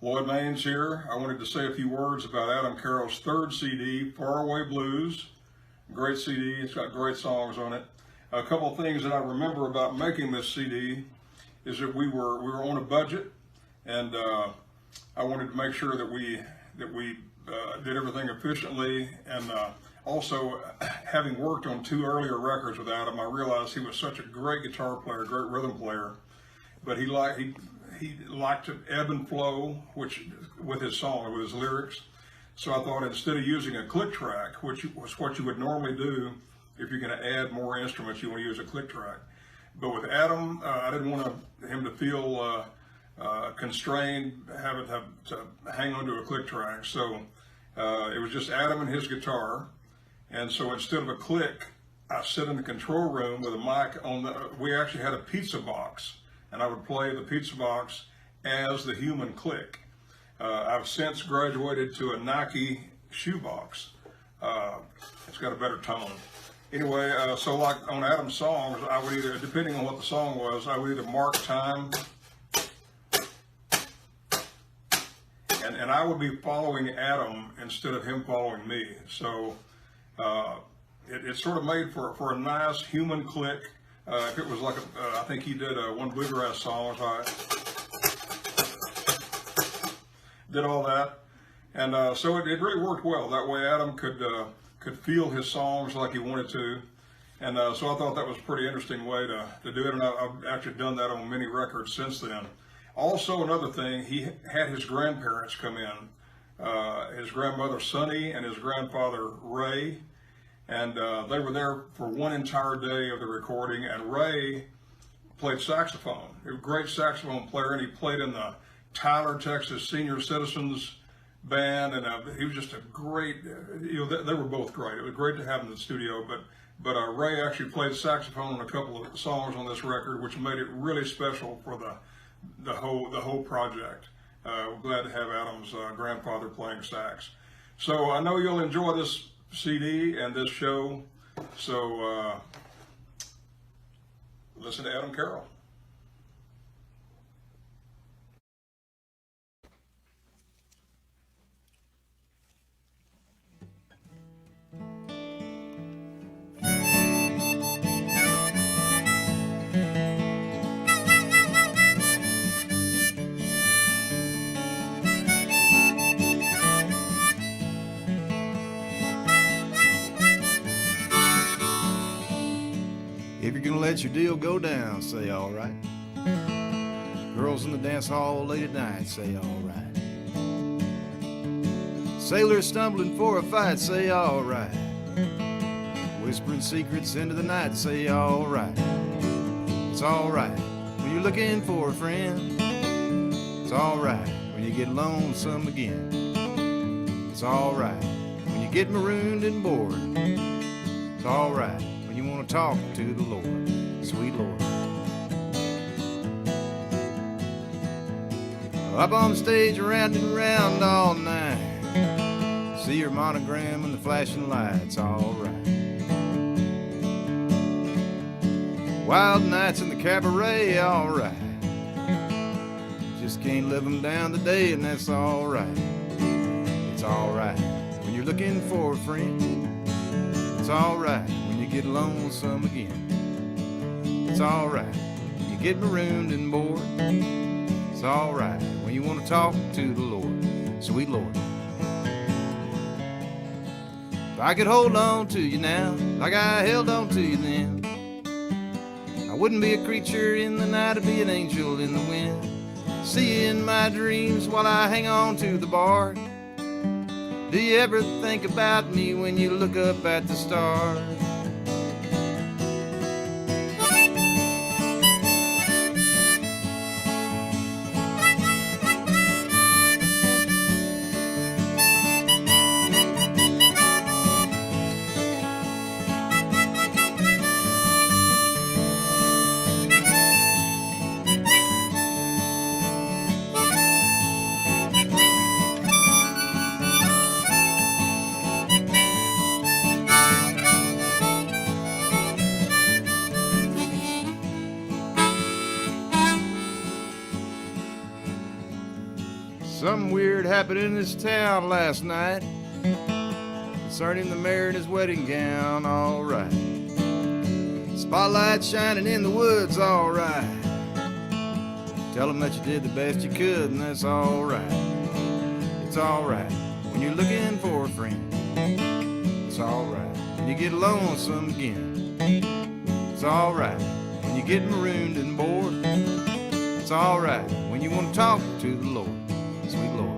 Lloyd Maines here. I wanted to say a few words about Adam Carroll's third CD, Faraway Blues. Great CD, it's got great songs on it. A couple of things that I remember about making this CD is that we were on a budget, and I wanted to make sure that we did everything efficiently. And also, having worked on two earlier records with Adam, I realized he was such a great guitar player, great rhythm player, but he liked to ebb and flow, which with his song, with his lyrics. So I thought instead of using a click track, which was what you would normally do if you're going to add more instruments, you want to use a click track. But with Adam, I didn't want him to feel constrained, having to hang onto a click track. So it was just Adam and his guitar. And so instead of a click, I sit in the control room with a mic on we actually had a pizza box, and I would play the pizza box as the human click. I've since graduated to a Nike shoebox. It's got a better tone. Anyway, so like on Adam's songs, I would either, depending on what the song was, I would either mark time, and I would be following Adam instead of him following me. So it's sort of made for a nice human click. If it was like I think he did one bluegrass song, so I did all that, and so it really worked well. That way, Adam could feel his songs like he wanted to, and so I thought that was a pretty interesting way to do it. And I've actually done that on many records since then. Also, another thing, he had his grandparents come in, his grandmother Sonny and his grandfather Ray. And they were there for one entire day of the recording, and Ray played saxophone. He was a great saxophone player, and he played in the Tyler, Texas Senior Citizens Band, and he was just a great, they were both great. It was great to have him in the studio, but Ray actually played saxophone on a couple of songs on this record, which made it really special for the whole project. We're glad to have Adam's grandfather playing sax. So I know you'll enjoy this CD and this show, so listen to Adam Carroll. If you're gonna let your deal go down, say all right. Girls in the dance hall late at night, say all right. Sailors stumbling for a fight, say all right. Whispering secrets into the night, say all right. It's all right when you're looking for a friend. It's all right when you get lonesome again. It's all right when you get marooned and bored. It's all right when you want to talk to the Lord, sweet Lord. Up on the stage, round and round all night. See your monogram and the flashing lights, all right. Wild nights in the cabaret, all right. Just can't live them down today, and that's all right. It's all right when you're looking for a friend. It's all right when you get lonesome again. It's all right when you get marooned and bored. It's all right when you want to talk to the Lord, sweet Lord. If I could hold on to you now like I held on to you then, I wouldn't be a creature in the night, I'd be an angel in the wind. See you in my dreams while I hang on to the bar. Do you ever think about me when you look up at the stars? Something weird happened in this town last night concerning the mayor and his wedding gown, alright. Spotlight shining in the woods, alright. Tell them that you did the best you could, and that's alright. It's alright when you're looking for a friend. It's alright when you get lonesome again. It's alright when you get marooned and bored. It's alright when you want to talk to the Lord, sweet Lord.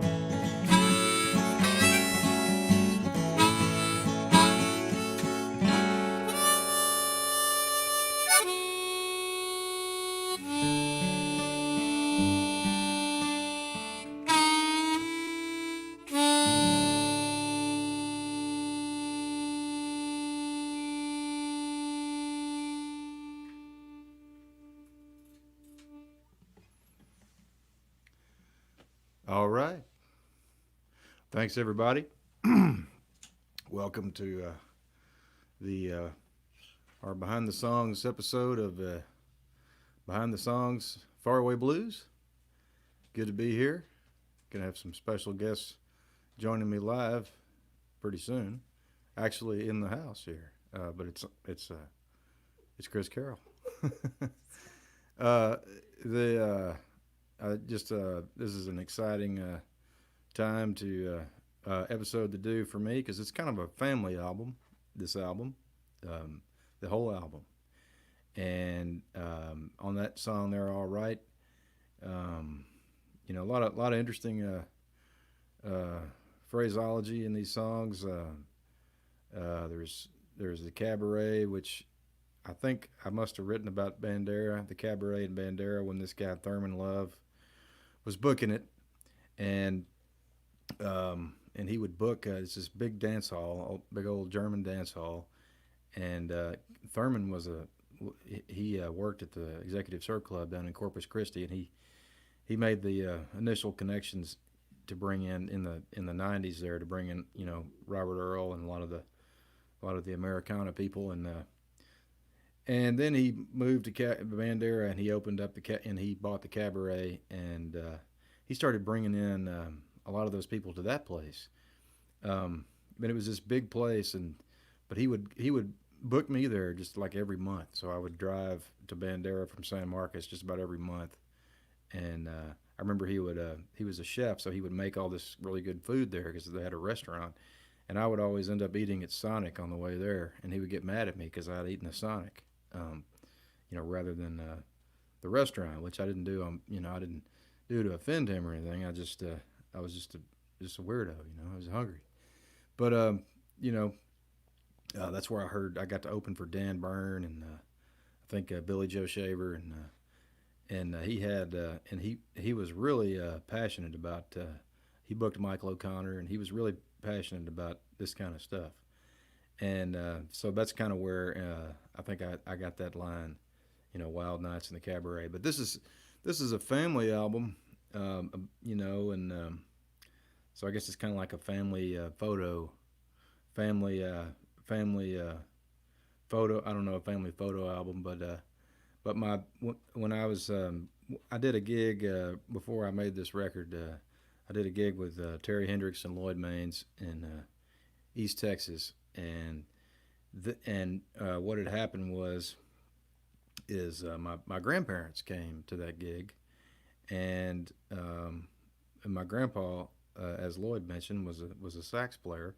All right. Thanks, everybody. Welcome to our Behind the Songs episode of Behind the Songs Faraway Blues. Good to be here. Gonna have some special guests joining me live pretty soon. Actually, in the house here, but it's Chris Carroll. This is an exciting time to episode to do for me because it's kind of a family album. This album, the whole album, and on that song there, all right. A lot of interesting phraseology in these songs. There's the cabaret, which I think I must have written about Bandera, the cabaret in Bandera, when this guy Thurman Love was booking it, and he would book it's this big dance hall, big old German dance hall, and Thurman was he worked at the Executive Surf Club down in Corpus Christi, and he made the initial connections to bring in the 90s there, to bring in Robert Earl and a lot of the Americana people, and then he moved to Bandera, and he opened up and he bought the cabaret, and he started bringing in a lot of those people to that place. But it was this big place, but he would book me there just like every month. So I would drive to Bandera from San Marcos just about every month, and I remember he was a chef, so he would make all this really good food there because they had a restaurant, and I would always end up eating at Sonic on the way there, and he would get mad at me because I had eaten at Sonic. Rather than the restaurant, which I didn't do. I didn't do to offend him or anything. I was just a weirdo. I was hungry, but that's where I got to open for Dan Byrne, and I think Billy Joe Shaver, and he had and he was really passionate about. He booked Michael O'Connor, and he was really passionate about this kind of stuff. And so that's kind of where I think I got that line, Wild Nights in the Cabaret. But this is a family album, and so I guess it's kind of like a family photo. I don't know, a family photo album, but when I was I did a gig before I made this record. I did a gig with Terry Hendricks and Lloyd Maines in East Texas. And what had happened is my grandparents came to that gig, and my grandpa, as Lloyd mentioned, was a sax player,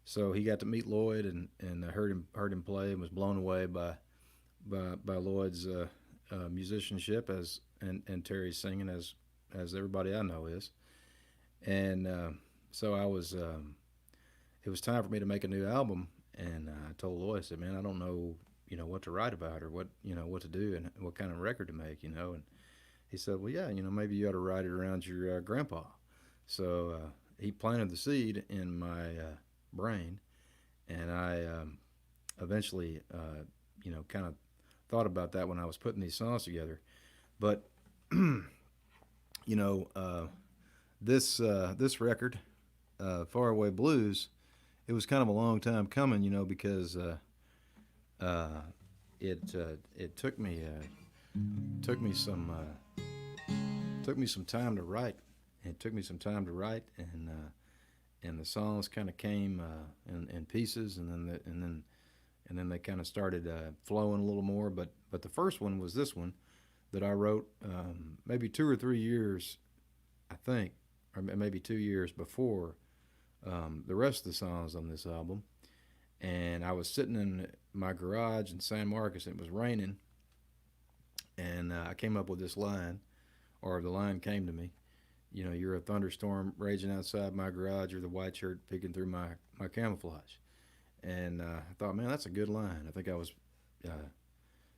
so he got to meet Lloyd and heard him play, and was blown away by Lloyd's musicianship and Terry's singing, as everybody I know is, and so I was. It was time for me to make a new album, and I told Lloyd, I said, "Man, I don't know, what to write about, or what to do, and what kind of record to make, And he said, "Well, yeah, maybe you ought to write it around your grandpa." So he planted the seed in my brain, and I eventually, kind of thought about that when I was putting these songs together. But this record, Faraway Blues. It was kind of a long time coming, because it took me some time to write it took me some time to write, and the songs kind of came in pieces, and then they kind of started flowing a little more. But the first one was this one that I wrote maybe 2 or 3 years, I think, or maybe 2 years before the rest of the songs on this album. And I was sitting in my garage in San Marcos, and it was raining, and I came up with this line, or the line came to me. You know, you're a thunderstorm raging outside my garage. You're the white shirt peeking through my camouflage. And I thought, man, that's a good line. I think I was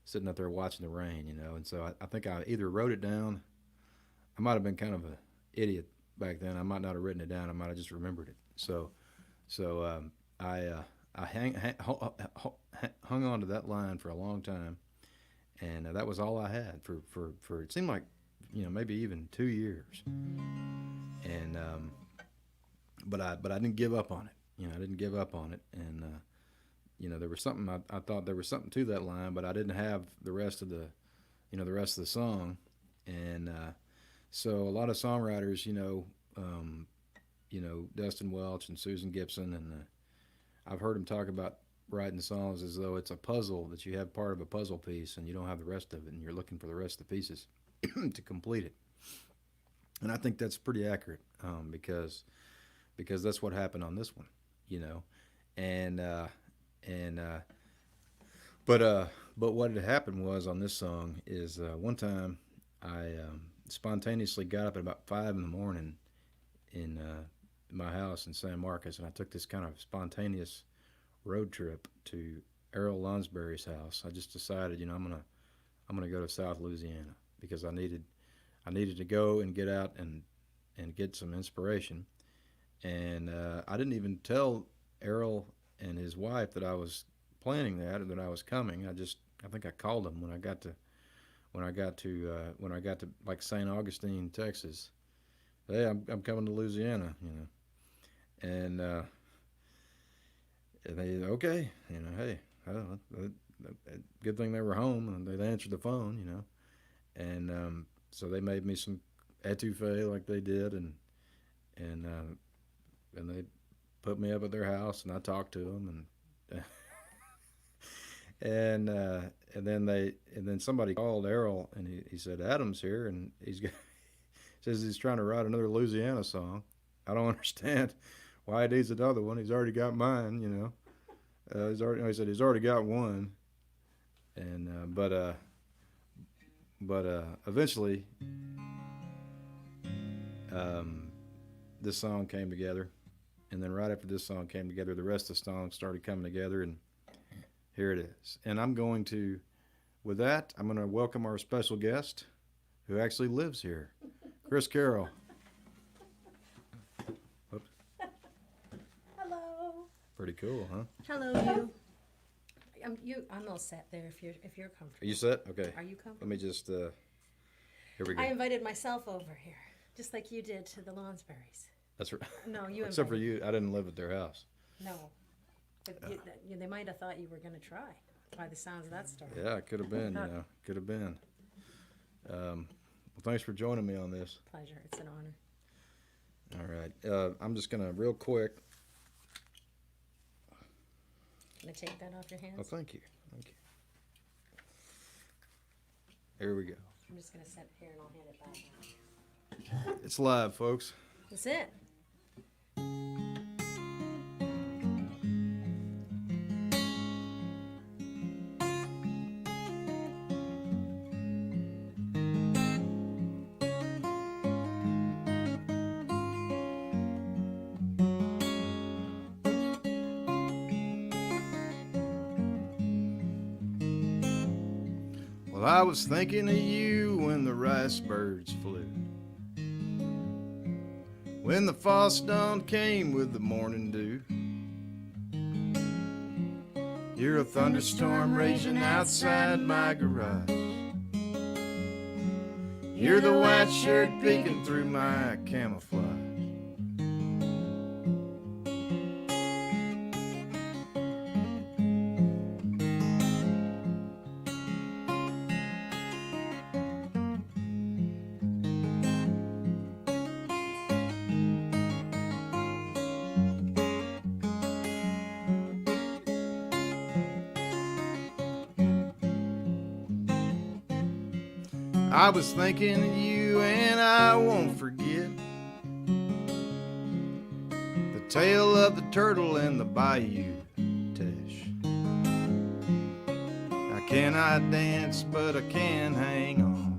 sitting up there watching the rain, you know. And so I think I either wrote it down. I might have been kind of an idiot back then. I might not have written it down. I might have just remembered it. So I hung on to that line for a long time, and that was all I had for it seemed like, you know, maybe even 2 years. And but I didn't give up on it. You know, I didn't give up on it, and you know, there was something I thought there was something to that line, but I didn't have the rest of the song, and so a lot of songwriters, you know, Dustin Welch and Susan Gibson, and I've heard them talk about writing songs as though it's a puzzle, that you have part of a puzzle piece and you don't have the rest of it, and you're looking for the rest of the pieces to complete it. And I think that's pretty accurate, because that's what happened on this one, you know. But what had happened was, on this song is one time I spontaneously got up at about 5 in the morning in my house in San Marcos, and I took this kind of spontaneous road trip to Errol Lonsberry's house. I just decided, you know, I'm gonna go to South Louisiana, because I needed to go and get out and get some inspiration. And I didn't even tell Errol and his wife that I was planning that, or that I was coming. I think I called them when I got to like St. Augustine, Texas. Hey, I'm coming to Louisiana, you know. And they, okay, you know, hey, good thing they were home and they answered the phone, you know. And so they made me some etouffee like they did, and they put me up at their house, and I talked to them, and and then somebody called Errol, and he said, Adam's here, and says he's trying to write another Louisiana song. I don't understand why he needs another one. He's already got mine, you know. He said he's already got one, and but eventually this song came together, and then right after this song came together, the rest of the songs started coming together, and here it is. And with that, I'm going to welcome our special guest, who actually lives here, Chris Carroll. Oops. Hello. Pretty cool, huh? Hello, you. I'm all set there. If you're comfortable. Are you set? Okay. Are you comfortable? Let me just. Here we go. I invited myself over here, just like you did to the Lonsberries. That's right. No, you. Except for invited. you, I didn't live at their house. No, but they might have thought you were going to try, by the sounds of that story. Yeah, it could have been. You know, could have been. Well, thanks for joining me on this. Pleasure. It's an honor. All right. I'm just gonna real quick. Can I take that off your hands? Oh, thank you. Thank you. Here we go. I'm just going to set it here and I'll hand it back. It's live, folks. That's it. Well, I was thinking of you when the rice birds flew, when the false dawn came with the morning dew. You're a thunderstorm raging outside my garage. You're the white shirt peeking through my camouflage. I was thinking of you and I won't forget the tale of the turtle and the bayou Tesh. I cannot dance, but I can hang on.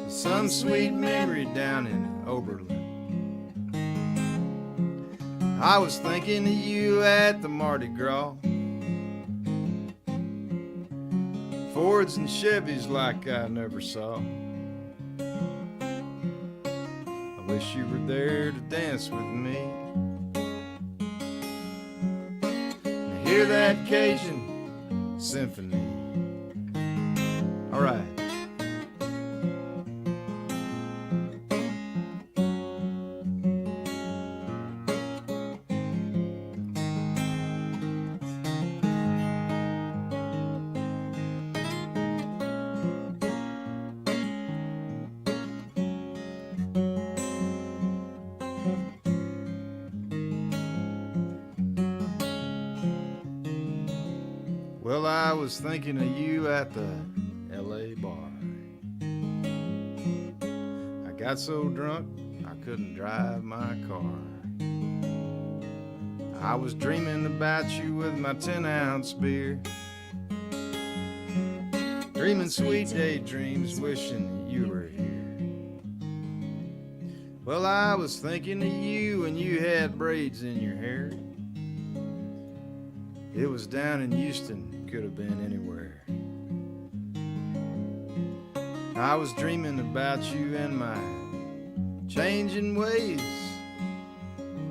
Some sweet memory down in Oberlin. I was thinking of you at the Mardi Gras. Fords and Chevys like I never saw. I wish you were there to dance with me. And hear that Cajun symphony. All right. Well, I was thinking of you at the LA bar. I got so drunk I couldn't drive my car. I was dreaming about you with my 10-ounce beer. Dreaming sweet daydreams, wishing you were here. Well, I was thinking of you and you had braids in your hair. It was down in Houston, could have been anywhere. I was dreaming about you and my changing ways.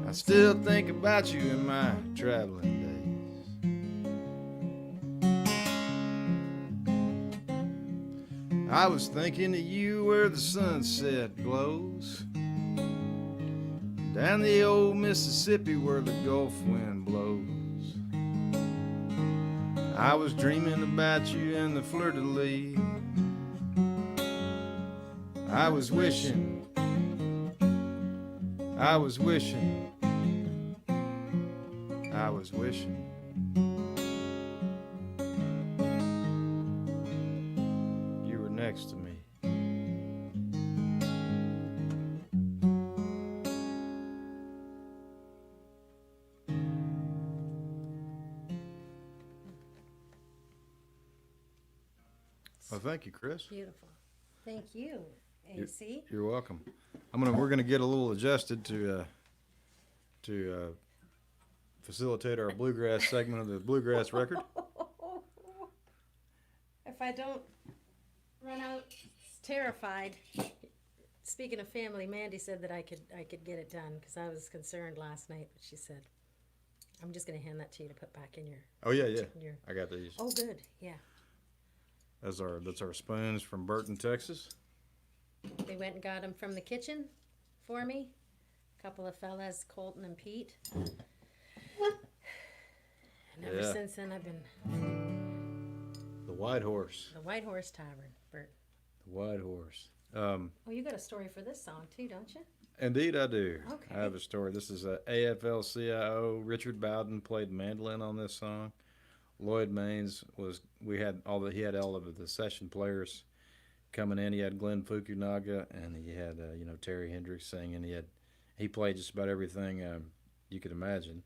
I still think about you in my traveling days. I was thinking of you where the sunset glows, down the old Mississippi where the Gulf wind blows. I was dreaming about you in the fleur-de-lis. I was wishing, I was wishing, I was wishing you were next to me. Well, thank you, Chris. Beautiful. Thank you, AC. You're welcome. We're gonna get a little adjusted to facilitate our bluegrass segment of the bluegrass record. If I don't run out terrified. Speaking of family, Mandy said that I could get it done because I was concerned last night, but she said, I'm just going to hand that to you to put back in your... Oh, yeah. I got these. Oh, good. Yeah. That's our spoons from Burton, Texas. They went and got them from the kitchen for me. A couple of fellas, Colton and Pete. And ever since then, I've been... The White Horse. The White Horse Tavern, Bert. The White Horse. Oh, you got a story for this song, too, don't you? Indeed, I do. Okay. I have a story. This is a AFL-CIO. Richard Bowden played mandolin on this song. Lloyd Maines he had all of the session players coming in. He had Glenn Fukunaga and he had Terry Hendricks singing. He played just about everything you could imagine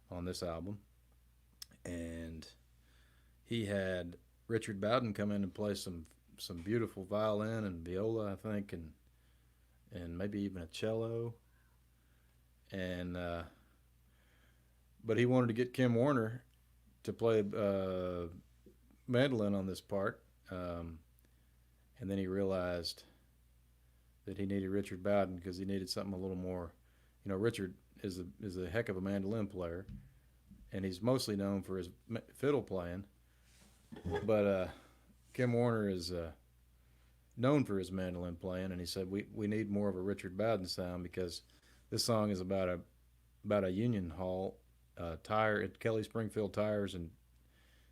on this album. And he had Richard Bowden come in and play some beautiful violin and viola, I think, and maybe even a cello. And but he wanted to get Kim Warner to play mandolin on this part, and then he realized that he needed Richard Bowden because he needed something a little more. Richard is a heck of a mandolin player, and he's mostly known for his fiddle playing, but Kim Warner is known for his mandolin playing, and he said we need more of a Richard Bowden sound because this song is about a Union Hall tire at Kelly Springfield Tires in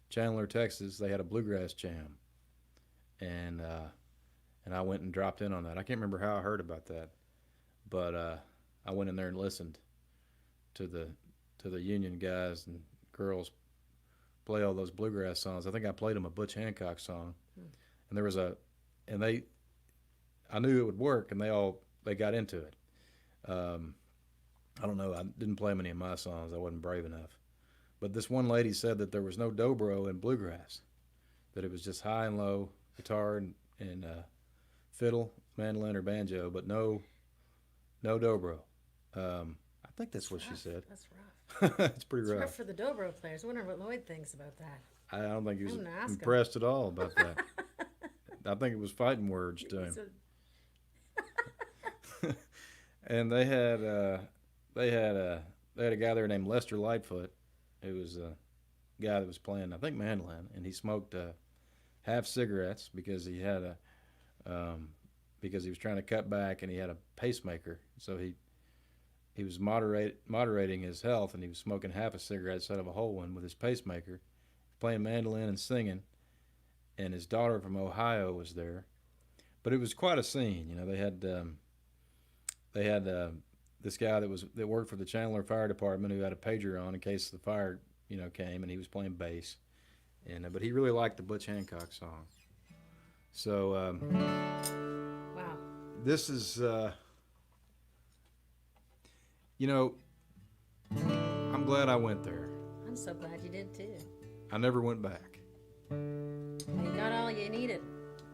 Chandler, Texas. They had a bluegrass jam, and I went and dropped in on that. I can't remember how I heard about that, but I went in there and listened to the Union guys and girls play all those bluegrass songs. I think I played them a Butch Hancock song, and there was and I knew it would work, and they got into it. I don't know. I didn't play many of my songs. I wasn't brave enough. But this one lady said that there was no dobro in bluegrass, that it was just high and low guitar and fiddle, mandolin, or banjo, but no dobro. I think that's what she said. That's rough. It's pretty It's rough. rough for the dobro players. I wonder what Lloyd thinks about that. I don't think he was I'm gonna ask him. impressed at all about that. I think it was fighting words to him. And they had a guy there named Lester Lightfoot, who was a guy that was playing, I think, mandolin, and he smoked half cigarettes because he had because he was trying to cut back, and he had a pacemaker, so he was moderating his health, and he was smoking half a cigarette instead of a whole one with his pacemaker, playing mandolin and singing. And his daughter from Ohio was there, but it was quite a scene. You know, they had this guy that worked for the Chandler Fire Department who had a pager on in case the fire, you know, came, and he was playing bass. And but he really liked the Butch Hancock song. So Wow. this is, you know, I'm glad I went there. I'm so glad you did too. I never went back. You got all you needed.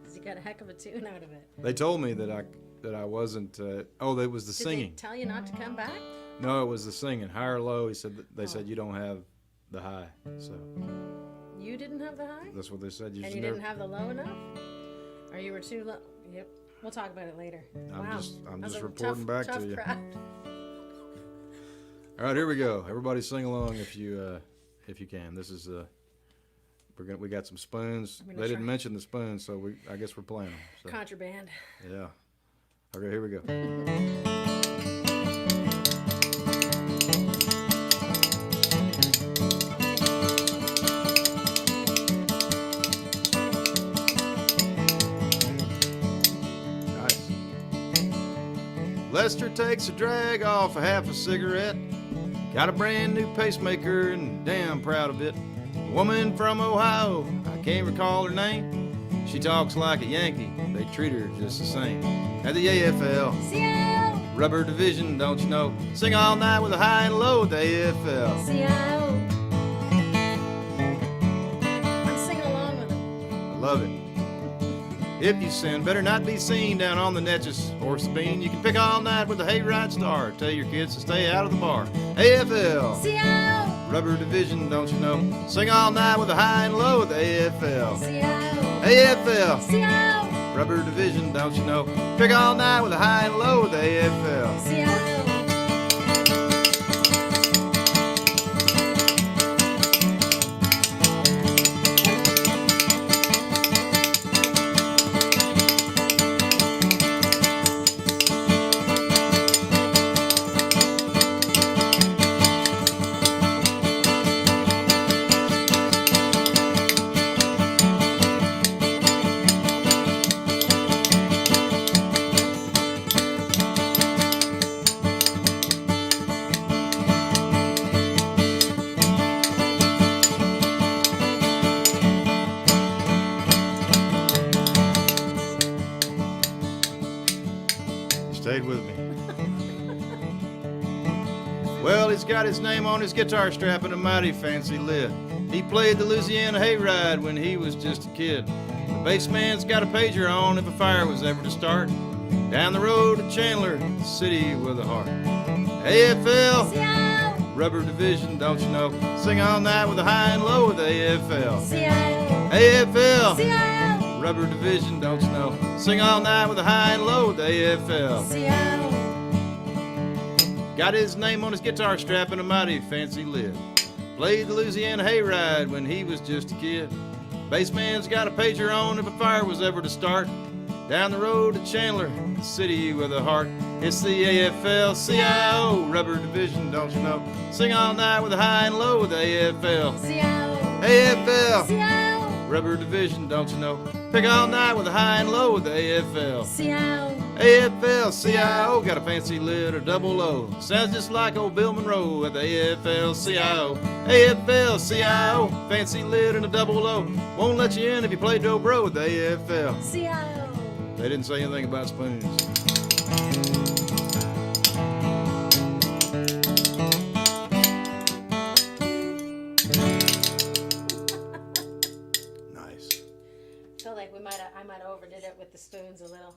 'Cause you got a heck of a tune out of it. They told me that I wasn't. Oh, it was the Did singing. they tell you not to come back? No, it was the singing. High or low, he said. They said you don't have the high. So You didn't have the high? that's what they said. And just you never, didn't have the low enough? Or you were too low? Yep. We'll talk about it later. I'm Wow. just That was a reporting back tough to you. crowd. All right, here we go. Everybody sing along if you can. This is we got some spoons. I'm They gonna didn't try. mention the spoons, so I guess we're playing them. So, Contraband. yeah. Okay, here we go. Nice. Lester takes a drag off a half a cigarette. Got a brand new pacemaker and damn proud of it. A woman from Ohio, I can't recall her name. She talks like a Yankee, they treat her just the same. At the AFL, Seattle! rubber division, don't you know? Sing all night with a high and low at the AFL. Seattle! I'm singing along with them. I love it. If you sin, better not be seen down on the Natchez or Sabine. You can pick all night with the Hayride Star. Tell your kids to stay out of the bar. AFL, Seattle! rubber division, don't you know? Sing all night with a high and low at the AFL. Seattle! AFL, Seattle! rubber division, don't you know? Pick all night with a high and low at the AFL. Seattle! Stayed with me. Well, he's got his name on his guitar strap and a mighty fancy lid. He played the Louisiana Hayride when he was just a kid. The bass man's got a pager on if a fire was ever to start. Down the road to Chandler, the city with a heart. AFL, Seattle! rubber division, don't you know? Sing all night with a high and low with the AFL. Seattle! AFL, Seattle! rubber division, don't you know? Sing all night with a high and low with the AFL. Seattle! Got his name on his guitar strap and a mighty fancy lid. Played the Louisiana Hayride when he was just a kid. Bassman's got a pager on if a fire was ever to start. Down the road to Chandler, the city with a heart. It's the AFL-CIO, rubber division, don't you know? Sing all night with a high and low with the AFL. Seattle! AFL, Seattle! rubber division, don't you know? Pick all night with a high and low with the AFL. Seattle! AFL-CIO got a fancy letter double O. Sounds just like old Bill Monroe at the AFL-CIO. AFL-CIO, fancy letter and a double O. Won't let you in if you play dobro at the AFL. CIO. They didn't say anything about spoons. Nice. Felt like I might have overdid it with the spoons a little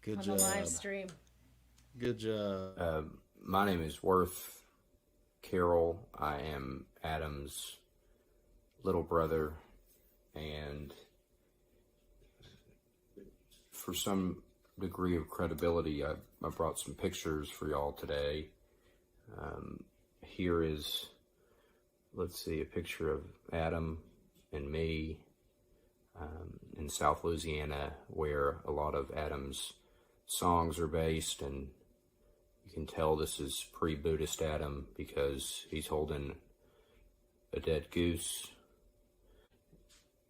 Good on job. the live stream. Good job. My name is Worth Carroll. I am Adam's little brother, and for some degree of credibility, I brought some pictures for y'all today. Here is, let's see, a picture of Adam and me in South Louisiana, where a lot of Adam's songs are based, and you can tell this is pre-Buddhist Adam because he's holding a dead goose.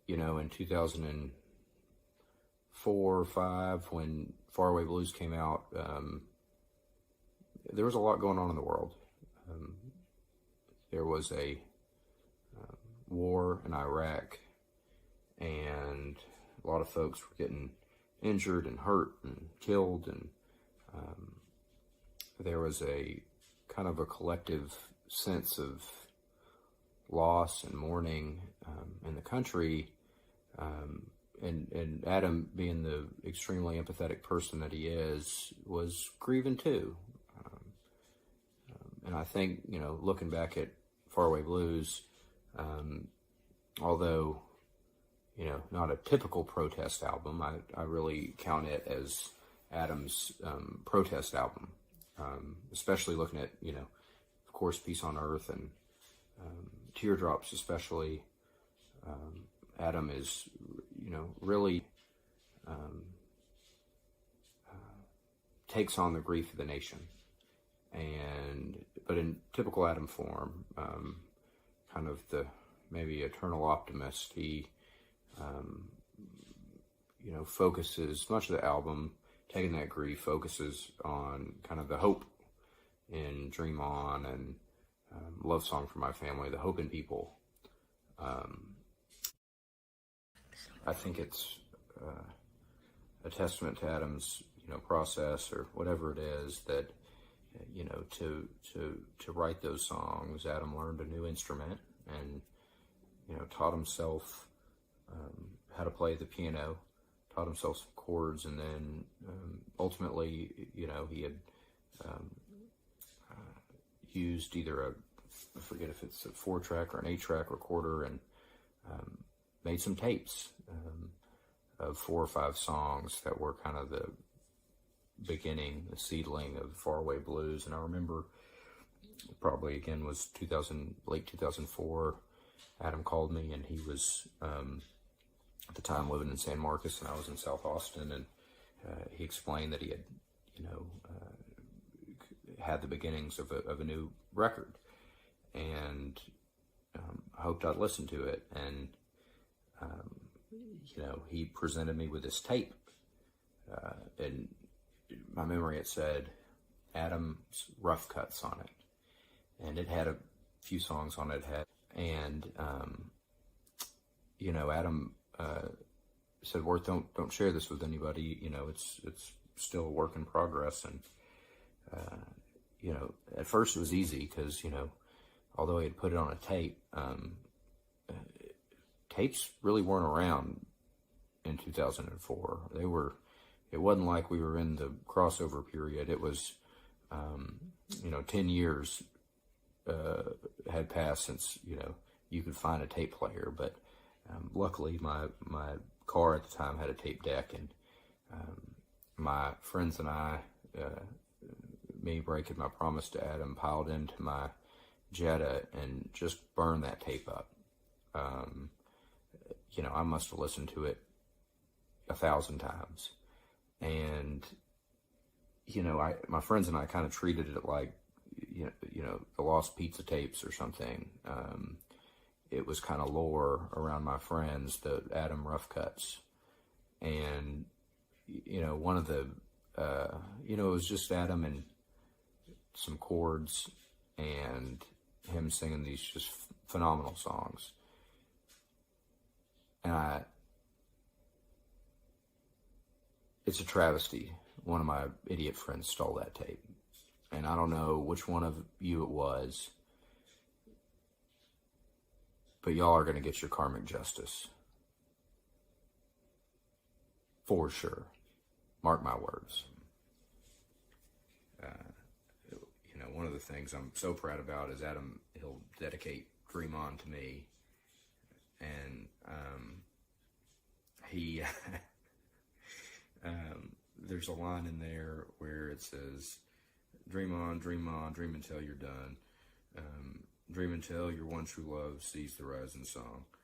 You know, in 2004 or 5, when Faraway Blues came out, there was a lot going on in the world. There was a war in Iraq, and a lot of folks were getting injured and hurt and killed, and there was a kind of a collective sense of loss and mourning in the country, and Adam, being the extremely empathetic person that he is, was grieving too. And I think, you know, looking back at Faraway Blues, although, you know, not a typical protest album, I really count it as Adam's protest album, especially looking at, you know, of course, Peace on Earth and Teardrops especially. Adam is, you know, really takes on the grief of the nation, but in typical Adam form, kind of the maybe eternal optimist. He you know, focuses much of the album, taking that grief, focuses on kind of the hope in Dream On and Love Song for My Family, the hope in people. I think it's a testament to Adam's, you know, process or whatever it is that, you know, to write those songs, Adam learned a new instrument and, you know, taught himself how to play the piano, taught himself some chords, and then ultimately, you know, he had used either I forget if it's a 4-track or an 8-track recorder, and made some tapes of 4 or 5 songs that were kind of the beginning, the seedling of Faraway Blues. And I remember probably again was late 2004, Adam called me, and he was at the time living in San Marcos, and I was in South Austin, and he explained that he had, you know, had the beginnings of a new record, and hoped I'd listen to it. And you know, he presented me with this tape, and my memory, it said Adam's Rough Cuts on it, and it had a few songs on it. And you know, Adam said, "Worth, don't share this with anybody. You know, it's still a work in progress." And you know, at first it was easy because, you know, although he had put it on a tape, tapes really weren't around in 2004. It wasn't like we were in the crossover period. It was, you know, 10 years had passed since, you know, you could find a tape player. But luckily my car at the time had a tape deck, and my friends and I, me breaking my promise to Adam, piled into my Jetta and just burned that tape up. You know, I must have listened to it 1,000 times. And, you know, my friends and I kind of treated it like, you know, the Lost Pizza tapes or something. It was kind of lore around my friends, the Adam Rough Cuts. And, you know, one of the you know, it was just Adam and some chords and him singing these just phenomenal songs. And it's a travesty. One of my idiot friends stole that tape. And I don't know which one of you it was, but y'all are going to get your karmic justice. For sure. Mark my words. You know, one of the things I'm so proud about is Adam, he'll dedicate Dream On to me. And he, there's a line in there where it says, dream on, dream until you're done. Dream until your one true love sees the rising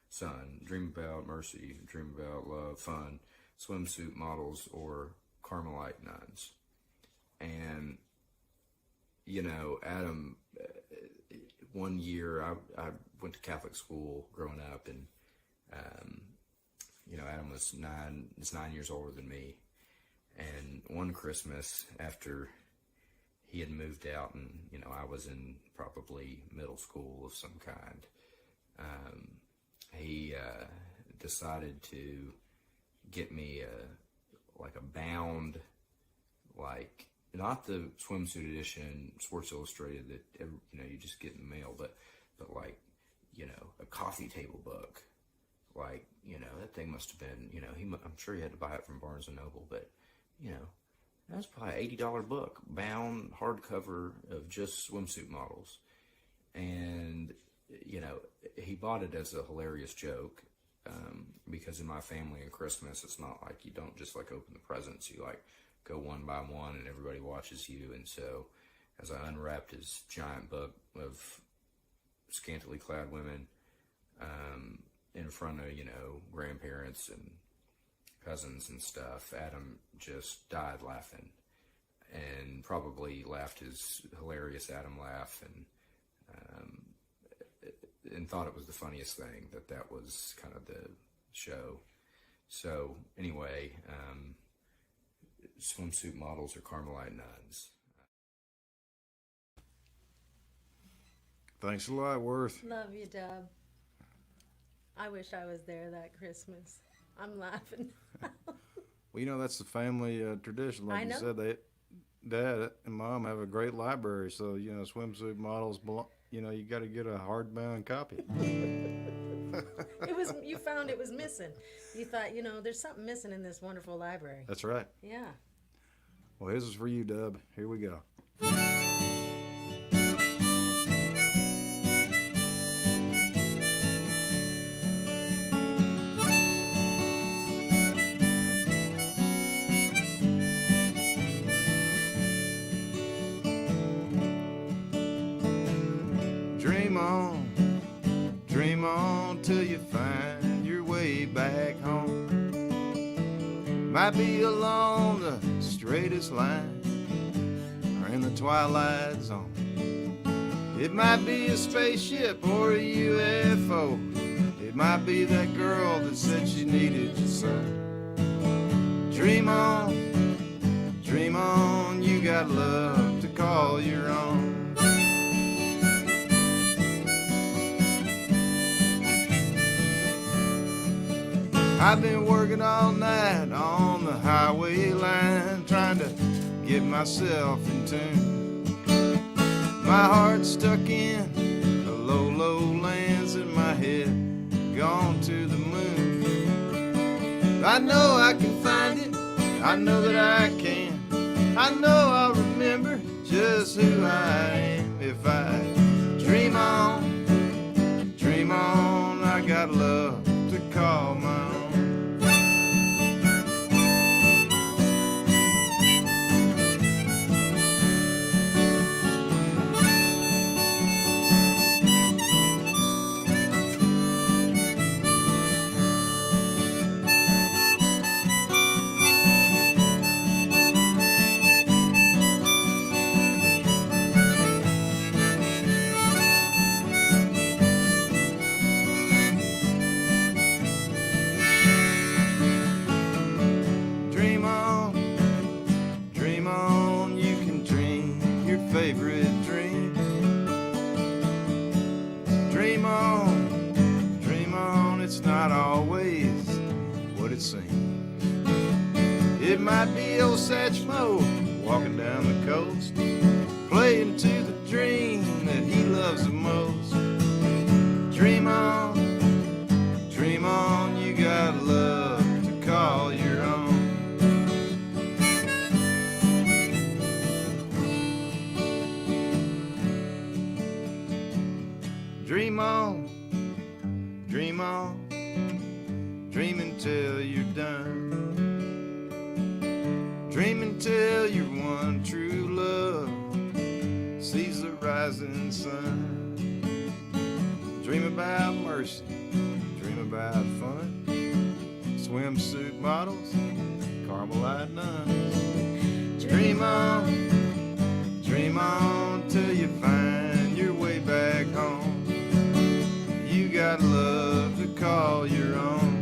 sun. Dream about mercy, dream about love, fun, swimsuit models, or Carmelite nuns. And, you know, Adam, one year I went to Catholic school growing up, and, you know, Adam is 9 years older than me. And one Christmas after he had moved out, and, you know, I was in probably middle school of some kind, he decided to get me like a bound, like, not the swimsuit edition Sports Illustrated that, you know, you just get in the mail, but like, you know, a coffee table book. Like, you know, that thing must have been, you know, I'm sure he had to buy it from Barnes & Noble, but, you know, that's probably an $80 book, bound hardcover of just swimsuit models. And, you know, he bought it as a hilarious joke, because in my family in Christmas, it's not like you don't just like open the presents, you like go one by one and everybody watches you. And so as I unwrapped his giant book of scantily clad women, in front of, you know, grandparents and cousins and stuff, Adam just died laughing, and probably laughed his hilarious Adam laugh, and thought it was the funniest thing that was kind of the show. So anyway, swimsuit models are Carmelite nuns. Thanks a lot, Worth. Love you, Dub. I wish I was there that Christmas. I'm laughing. Well, you know, that's the family tradition. Like I know. you said, Dad and Mom have a great library. So, you know, swimsuit models, you know, you got to get a hardbound copy. You found it was missing. You thought, you know, there's something missing in this wonderful library. That's right. Yeah. Well, this is for you, Dub. Here we go. Dream on till you find your way back home. Might be along the straightest line, or in the twilight zone. It might be a spaceship or a UFO. It might be that girl that said she needed your son. Dream on, you got love to call your own. I've been working all night on the highway line, trying to get myself in tune. My heart's stuck in the low, low lands, and my head gone to the moon. I know I can find it, I know that I can. I know I'll remember just who I am if I dream on, I got love to call my own. see old Satchmo walking down the coast, playing to the dream that he loves the most. Dream on, you got love to call your own. Dream on, dream on, dream until you're done. Dream until your one true love sees the rising sun. Dream about mercy, dream about fun, swimsuit models, Carmelite nuns. Dream on till you find your way back home. You got love to call your own.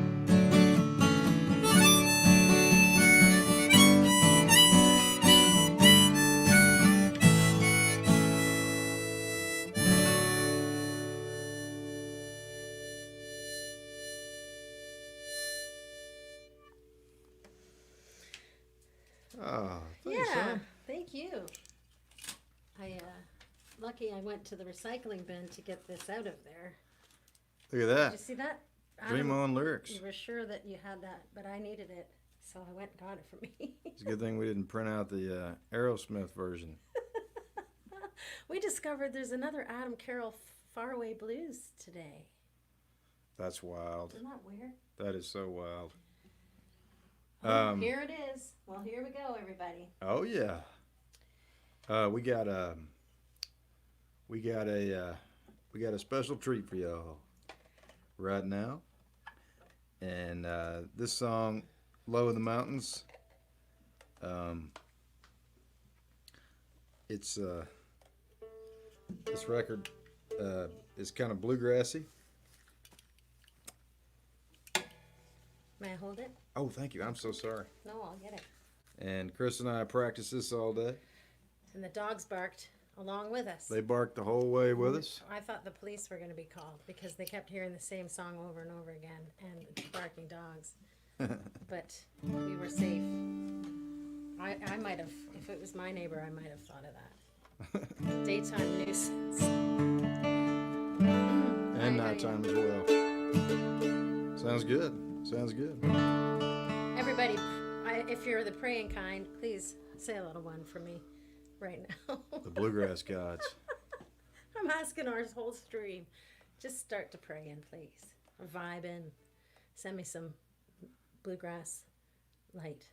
Oh, thanks, Yeah, son. thank you. Lucky I went to the recycling bin to get this out of there. Look at Did that. you see that? Dream on lyrics. You were sure that you had that, but I needed it, so I went and got it for me. It's a good thing we didn't print out the Aerosmith version. We discovered there's another Adam Carroll Faraway Blues today. That's wild. Isn't that weird? That is so wild. Oh, here it is. Well, here we go, everybody. Oh yeah. We got a special treat for y'all right now, and this song, "Low in the Mountains." This record is kind of bluegrassy. May I hold it? Oh, thank you. I'm so sorry. No, I'll get it. And Chris and I practiced this all day. And the dogs barked along with us. They barked the whole way with us. I thought the police were going to be called because they kept hearing the same song over and over again and barking dogs. But we were safe. I might have, if it was my neighbor, I might have thought of that. Daytime nuisance. And nighttime as well. Sounds good. Sounds good. Everybody, if you're the praying kind, please say a little one for me right now. The bluegrass gods. I'm asking our whole stream. Just start to pray in, please. Or vibe in. Send me some bluegrass light.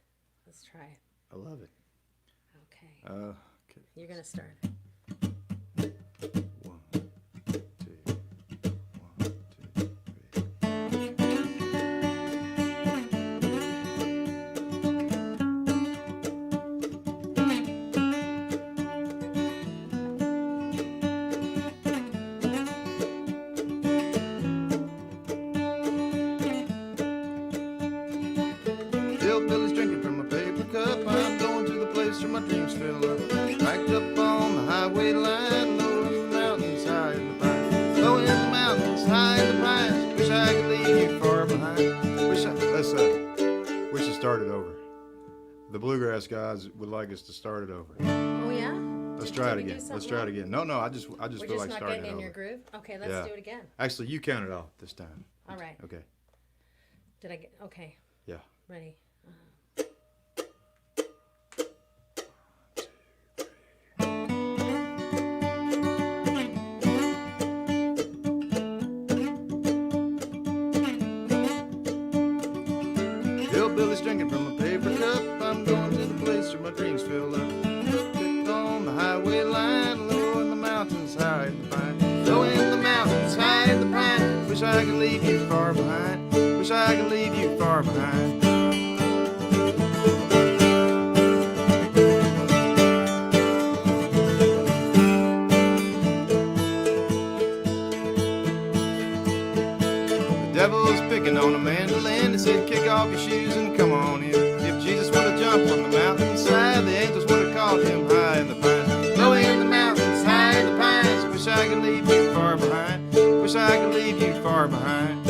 Let's try it. I love it. Okay. Okay. You're going to start. 1, 2, 1, 2, 3. Hillbilly's drinking from a paper cup. I'm going to the place where my dreams fill up. Backed up on the highway line, low in the mountains, high in the pines. Low in the mountains, high in the pines. Wish I could leave you far behind. Wish I started over. The bluegrass guys would like us to start it over. Oh, yeah? Let's Did- try it did we do again. Let's something try it wrong? again. No, I just We're feel just like not starting getting it in your over. groove? Okay, let's Yeah. do it again. Actually, you count it off this time. All right. Okay. Did I get, okay, Yeah. ready. Hillbilly's drinking from a paper cup. I'm going to the place where my dreams fill up. Picked on the highway line, low in the mountains, high in the pines. Low in the mountains, high in the pines. Wish I could leave you far behind. Wish I could leave you far behind. The devil's picking on a mandolin. He said, kick off your shoes and come on in. If Jesus would have jumped from the mountainside, the angels would have called him high in the pines. Low in the mountains, high in the pines. Wish I could leave you far behind. Wish I could leave you far behind.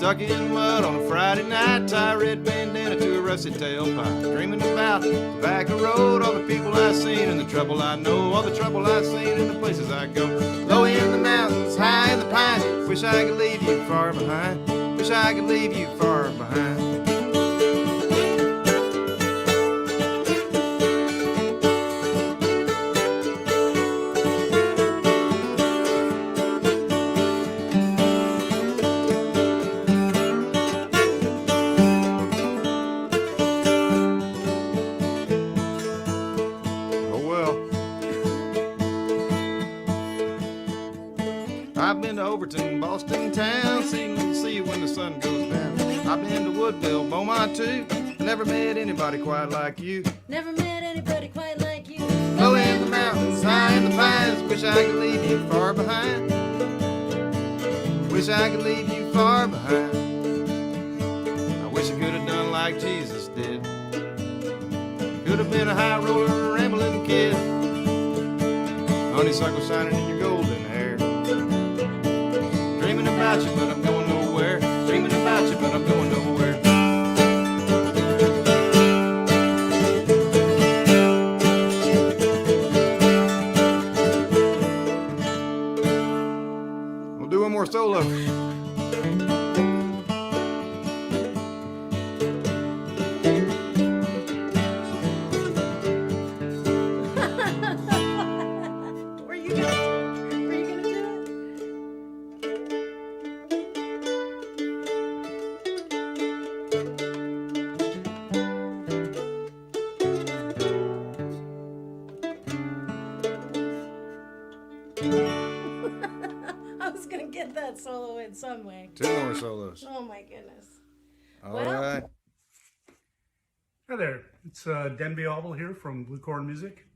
stuck in mud on a Friday night, tie a red bandana to a rusty tailpipe, dreaming about tobacco road, all the people I've seen and the trouble I know, all the trouble I've seen and the places I go. Low in the mountains, high in the pines, wish I could leave you far behind, wish I could leave you far behind. I've been to Overton, Boston town, see when the sun goes down. I've been to Woodville, Beaumont too. Never met anybody quite like you. Never met anybody quite like you. Low in the mountains, high in the pines, wish I could leave you far behind. Wish I could leave you far behind. I wish I could have done like Jesus did. Could have been a high roller, rambling kid. Honeysuckle shining in your golden hair. Dreaming about you, but I'm going nowhere. Dreaming about you, but I'm going nowhere. We'll do one more solo. Were you gonna do it? I was gonna get that solo in some way. Two more solos. Oh my goodness. All Well. right. Hi there, it's Denby Auble here from Blue Corn Music,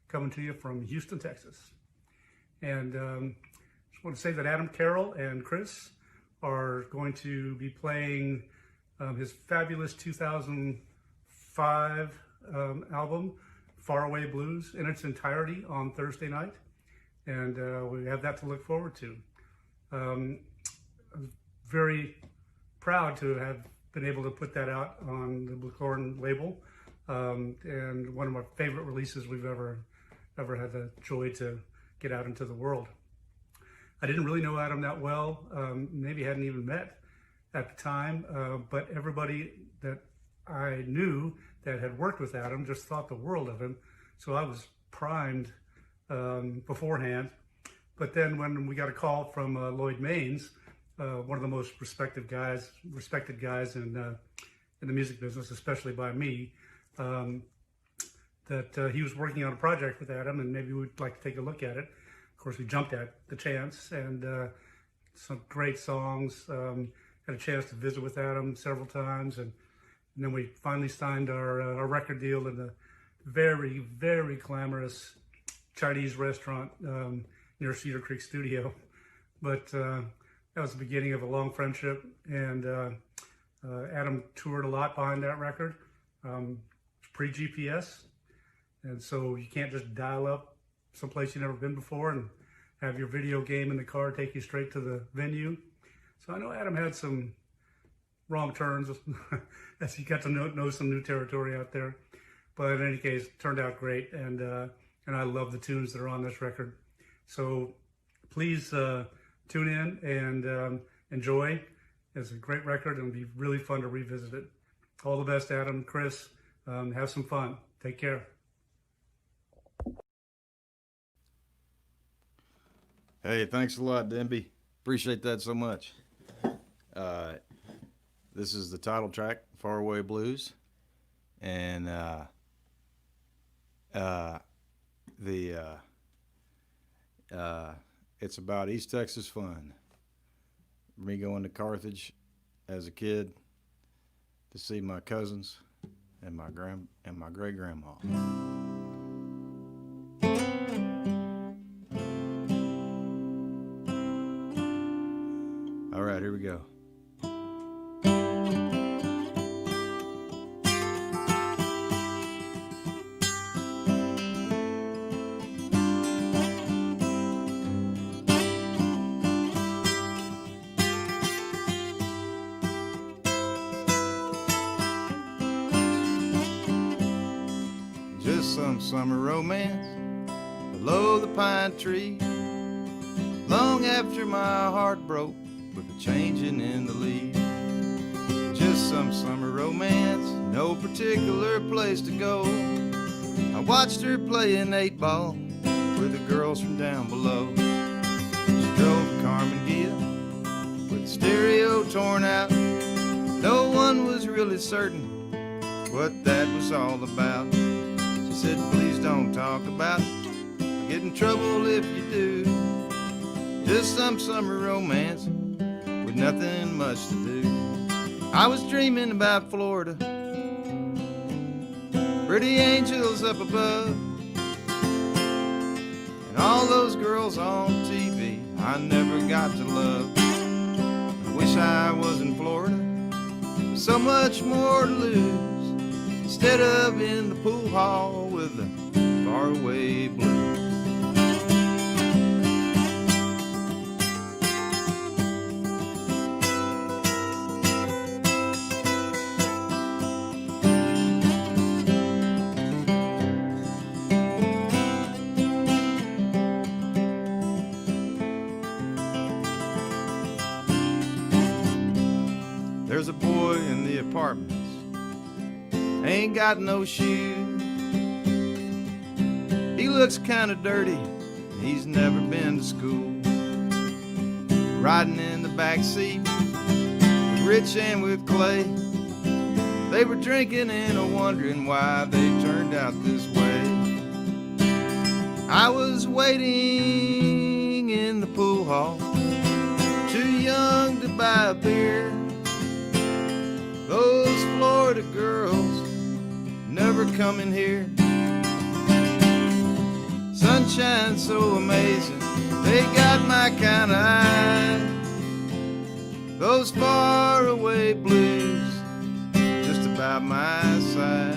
coming to you from Houston, Texas. And just want to say that Adam Carroll and Chris are going to be playing his fabulous 2005 album, Faraway Blues, in its entirety on Thursday night. And we have that to look forward to. I'm very proud to have been able to put that out on the Blue Corn label, and one of my favorite releases we've ever had the joy to get out into the world. I didn't really know Adam that well, maybe hadn't even met at the time, but everybody that I knew that had worked with Adam just thought the world of him, so I was primed beforehand. But then when we got a call from Lloyd Maines, one of the most respected guys in the music business, especially by me, that he was working on a project with Adam and maybe we'd like to take a look at it. Of course, we jumped at the chance, and some great songs. Had a chance to visit with Adam several times, and then we finally signed our record deal in the very, very glamorous Chinese restaurant near Cedar Creek Studio. But that was the beginning of a long friendship, and Adam toured a lot behind that record. Pre-GPS, and so you can't just dial up someplace you've never been before and have your video game in the car take you straight to the venue. So I know Adam had some wrong turns as he got to know some new territory out there. But in any case, it turned out great, and I love the tunes that are on this record. So please tune in and enjoy. It's a great record, and it'll be really fun to revisit it. All the best, Adam, Chris. Have some fun. Take care. Hey, thanks a lot, Denby. Appreciate that so much. This is the title track, Faraway Blues, and it's about East Texas fun. Me going to Carthage as a kid to see my cousins and my great grandma. All right, here we go. just some summer romance below the pine tree. Long after my heart broke with the changing in the leaves. Just some summer romance, no particular place to go. I watched her playing 8-ball with the girls from down below. She drove a Carmen Ghia with the stereo torn out. No one was really certain what that was all about. She said, please don't talk about it, I'll get in trouble if you do. Just some summer romance with nothing much to do. I was dreaming about Florida, pretty angels up above, and all those girls on TV I never got to love. I wish I was in Florida with so much more to lose, instead of in the pool hall with the faraway blues. There's a boy in the apartments, ain't got no shoes. He looks kinda dirty, he's never been to school. Riding in the back seat with Rich and with Clay, they were drinking and wondering why they turned out this way. I was waiting in the pool hall, too young to buy a beer. Those Florida girls never coming here. Sunshine so amazing, they got my kind of eye. Those faraway blues, just about my size.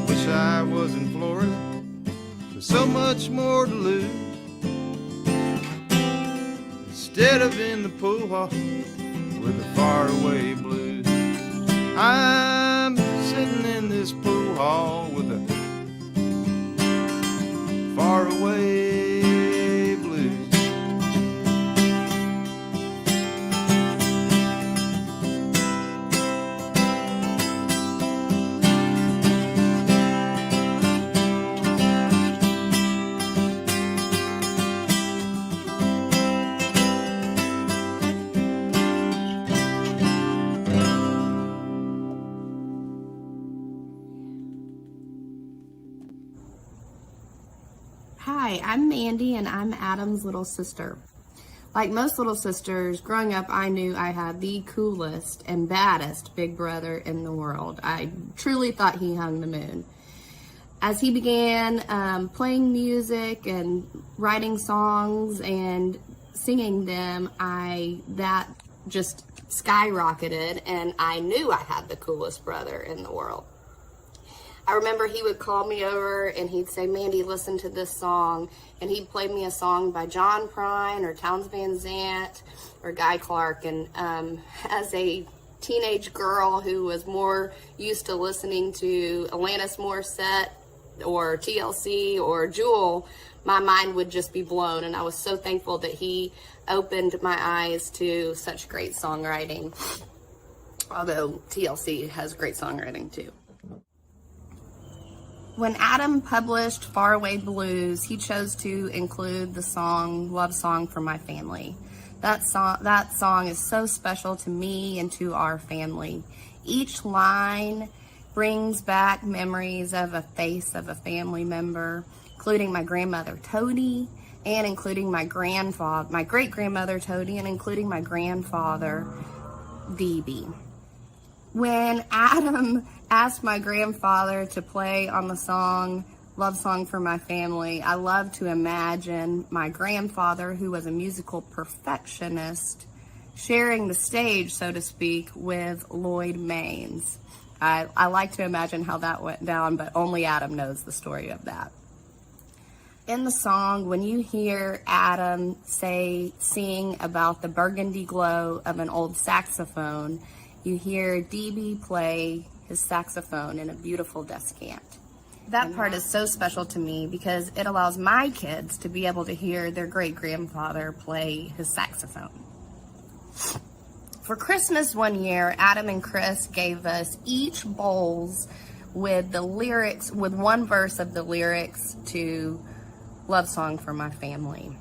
Wish I was in Florida with so much more to lose, instead of in the pool hall with the faraway blues. I'm sitting in this pool hall with the faraway blues. Hi, I'm Mandy and I'm Adam's little sister. Like most little sisters, growing up I knew I had the coolest and baddest big brother in the world. I truly thought he hung the moon. As he began playing music and writing songs and singing them, that just skyrocketed, and I knew I had the coolest brother in the world. I remember he would call me over and he'd say, Mandy, listen to this song. And he'd play me a song by John Prine or Townes Van Zandt or Guy Clark. And as a teenage girl who was more used to listening to Alanis Morissette or TLC or Jewel, my mind would just be blown. And I was so thankful that he opened my eyes to such great songwriting. Although TLC has great songwriting too. When Adam published Faraway Blues, he chose to include the song Love Song for My Family. That song is so special to me and to our family. Each line brings back memories of a face of a family member, including my grandmother Toadie, and including my great-grandmother Toadie, and including my grandfather DB. When Adam asked my grandfather to play on the song Love Song for My Family, I love to imagine my grandfather, who was a musical perfectionist, sharing the stage, so to speak, with Lloyd Maines. I like to imagine how that went down, but only Adam knows the story of that. In the song, when you hear Adam sing about the burgundy glow of an old saxophone, you hear DB play his saxophone in a beautiful descant. That part is so special to me because it allows my kids to be able to hear their great-grandfather play his saxophone. For Christmas one year, Adam and Chris gave us each bowls with the lyrics, with one verse of the lyrics to Love Song for My Family.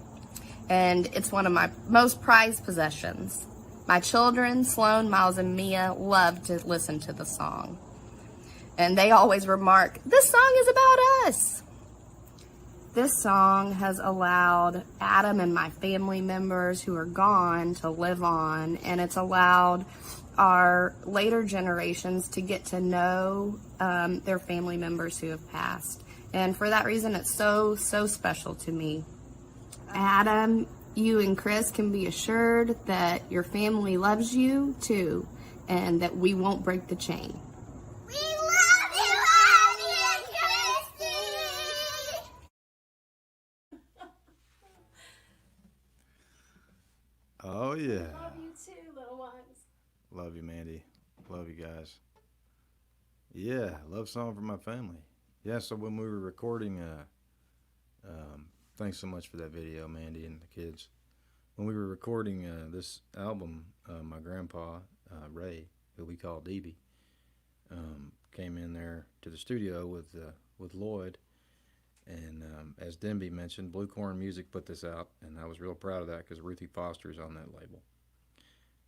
And it's one of my most prized possessions. My children, Sloan, Miles, and Mia, love to listen to the song. And they always remark, "This song is about us." This song has allowed Adam and my family members who are gone to live on, and it's allowed our later generations to get to know their family members who have passed. And for that reason, it's so, so special to me. Adam, you and Chris can be assured that your family loves you too, and that we won't break the chain. We love you, Abby and Christy! Oh, yeah. Love you too, little ones. Love you, Mandy. Love you guys. Yeah, love song for my family. Yeah, so when we were recording, thanks so much for that video, Mandy and the kids. When we were recording this album, my grandpa, Ray, who we call DB, came in there to the studio with Lloyd. And as Denby mentioned, Blue Corn Music put this out, and I was real proud of that because Ruthie Foster's on that label,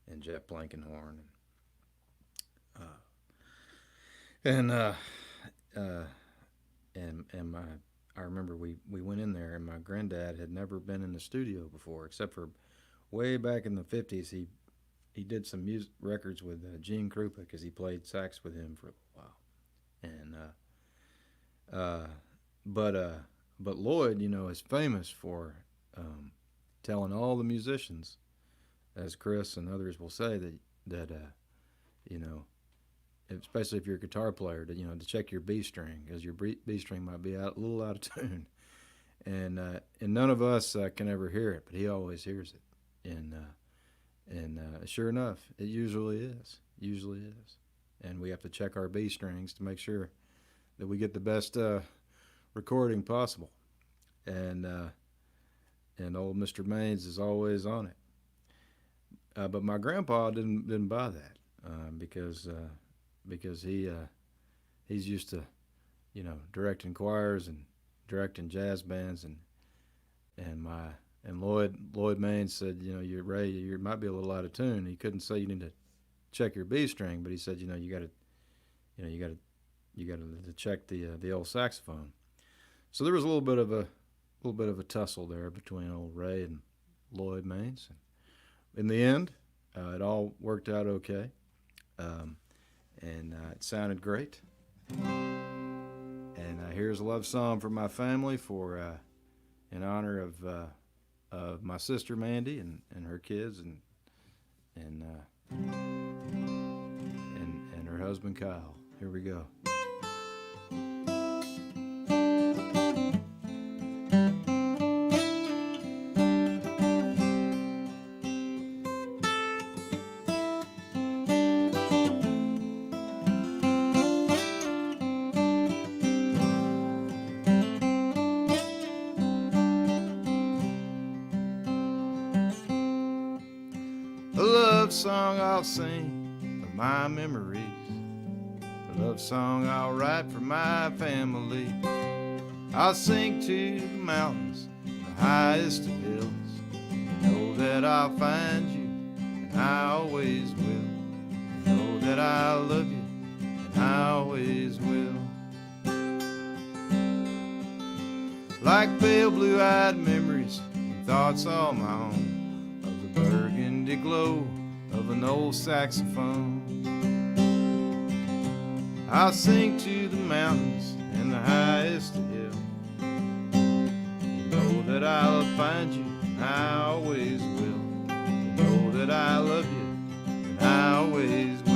and Jeff Blankenhorn, I remember we went in there, and my granddad had never been in the studio before, except for way back in the 50s. He did some music records with Gene Krupa because he played sax with him for a while, and but Lloyd, is famous for telling all the musicians, as Chris and others will say, that especially if you're a guitar player, to check your B string, because your B string might be a little out of tune, and none of us can ever hear it, but he always hears it, and sure enough, it usually is, and we have to check our B strings to make sure that we get the best recording possible, and old Mr. Maines is always on it. But my grandpa didn't buy that because he's used to directing choirs and directing jazz bands, and Lloyd Maines said, you're Ray, you might be a little out of tune. He couldn't say you need to check your B string, but he said, you got to check the old saxophone. So there was a little bit of a tussle there between old Ray and Lloyd Maines. In the end, it all worked out okay, and it sounded great. And here's a love song for my family in honor of my sister Mandy and her kids and her husband Kyle. Here we go. A love song I'll sing of my memories, a love song I'll write for my family. I'll sing to the mountains, the highest of hills, know that I'll find you, and I always will. Know that I love you, and I always will. Like pale blue-eyed memories and thoughts all my own, burgundy glow of an old saxophone. I'll sing to the mountains and the highest of hills. You know that I'll find you, and I always will. You know that I love you, and I always will.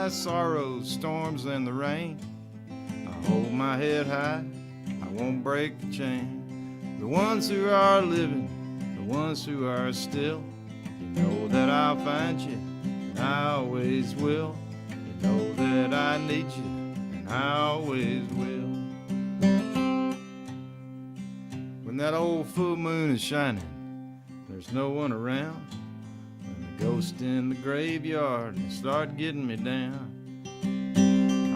my sorrows, storms, and the rain. I hold my head high, I won't break the chain. The ones who are living, the ones who are still, you know that I'll find you, and I always will. You know that I need you, and I always will. When that old full moon is shining, there's no one around, and the ghost in the graveyard start getting me down.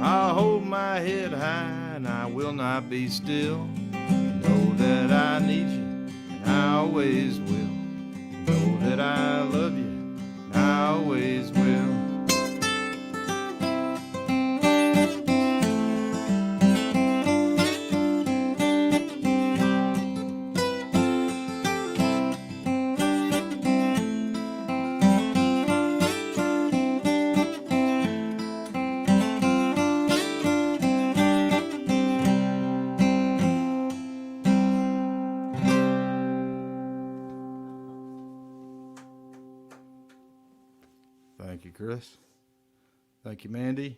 I'll hold my head high and I will not be still. You know that I need you, and I always will. You know that I love you, and I always will. Thank you, Chris. Thank you, Mandy.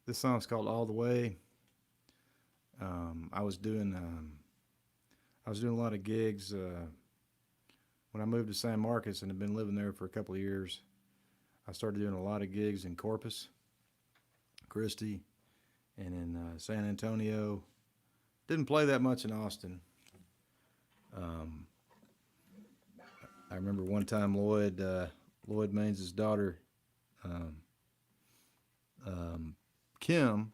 This song's called All the Way. I was doing a lot of gigs when I moved to San Marcos and had been living there for a couple of years. I started doing a lot of gigs in Corpus Christi and in San Antonio. Didn't play that much in Austin. I remember one time Lloyd Maines' daughter, Kim,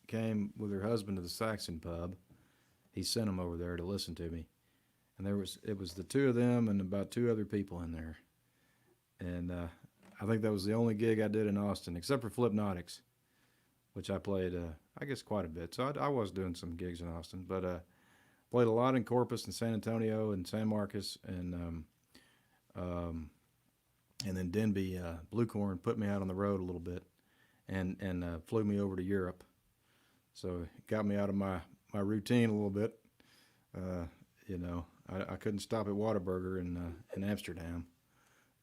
came with her husband to the Saxon pub. He sent them over there to listen to me, and it was the two of them and about two other people in there. And I think that was the only gig I did in Austin, except for Flipnotics, which I played, I guess, quite a bit. So I was doing some gigs in Austin, but played a lot in Corpus and San Antonio and San Marcos, and then Denby, Bluecorn put me out on the road a little bit, and flew me over to Europe. So it got me out of my routine a little bit. You know, I couldn't stop at Whataburger in Amsterdam,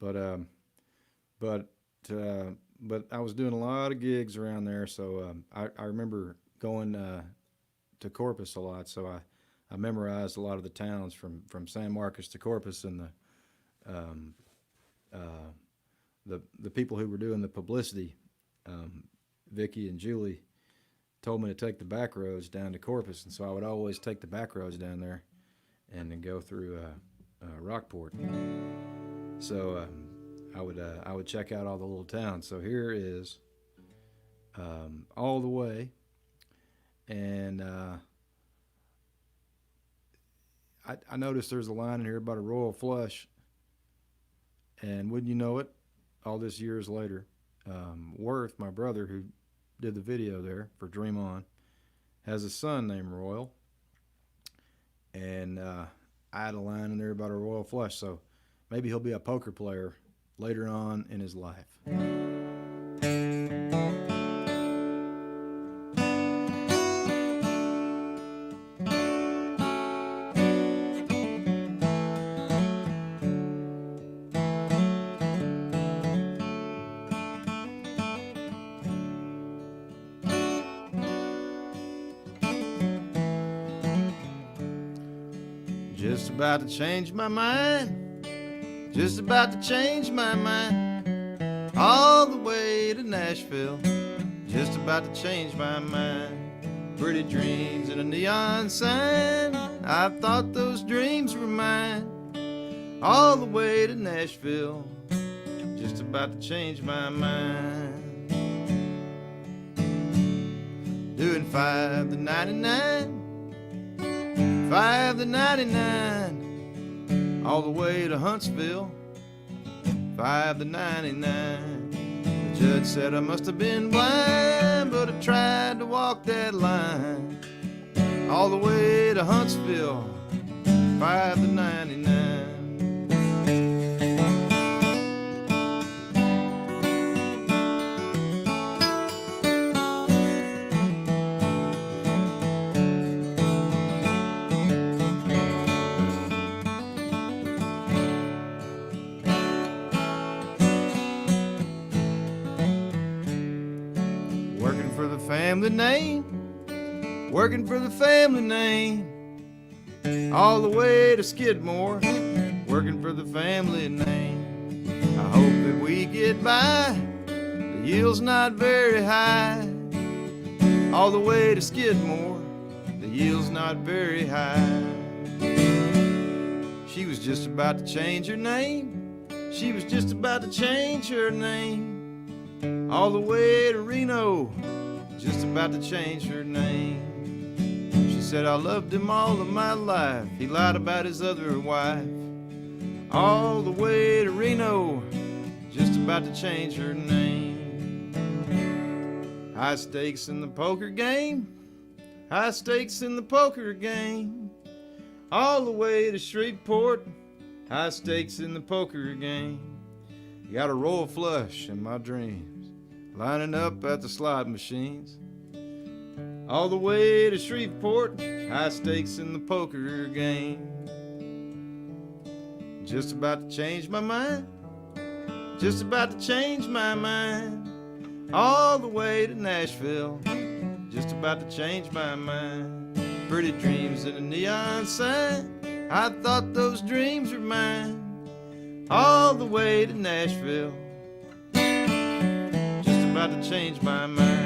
but I was doing a lot of gigs around there. So I remember going to Corpus a lot. So I memorized a lot of the towns from San Marcos to Corpus, and the people who were doing the publicity, Vicky and Julie, told me to take the back roads down to Corpus, and so I would always take the back roads down there and then go through Rockport. So I would check out all the little towns. So here is All the Way, and I noticed there's a line in here about a royal flush, and wouldn't you know it, all this years later, Worth, my brother who did the video there for Dream On, has a son named Royal, and I had a line in there about a royal flush, so maybe he'll be a poker player later on in his life. Just about to change my mind, just about to change my mind, all the way to Nashville, just about to change my mind. Pretty dreams and a neon sign, I thought those dreams were mine, all the way to Nashville, just about to change my mind. Doing 5 to 99, 5 to 99, all the way to Huntsville, 5 to 99. The judge said I must have been blind, but I tried to walk that line, all the way to Huntsville, 5 to 99. family name, working for the family name, all the way to Skidmore, working for the family name. I hope that we get by, the yield's not very high, all the way to Skidmore, the yield's not very high. She was just about to change her name, she was just about to change her name, all the way to Reno, just about to change her name. She said, I loved him all of my life, he lied about his other wife, all the way to Reno, just about to change her name. High stakes in the poker game, high stakes in the poker game, all the way to Shreveport, high stakes in the poker game. Got a royal flush in my dreams, lining up at the slot machines, all the way to Shreveport, high stakes in the poker game. Just about to change my mind, just about to change my mind, all the way to Nashville, just about to change my mind. Pretty dreams in a neon sign, I thought those dreams were mine, all the way to Nashville, just about to change my mind.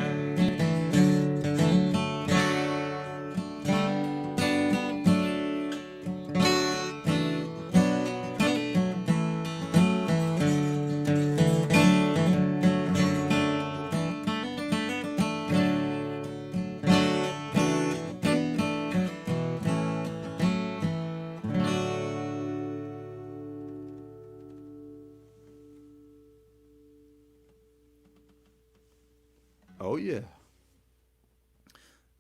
Oh, yeah.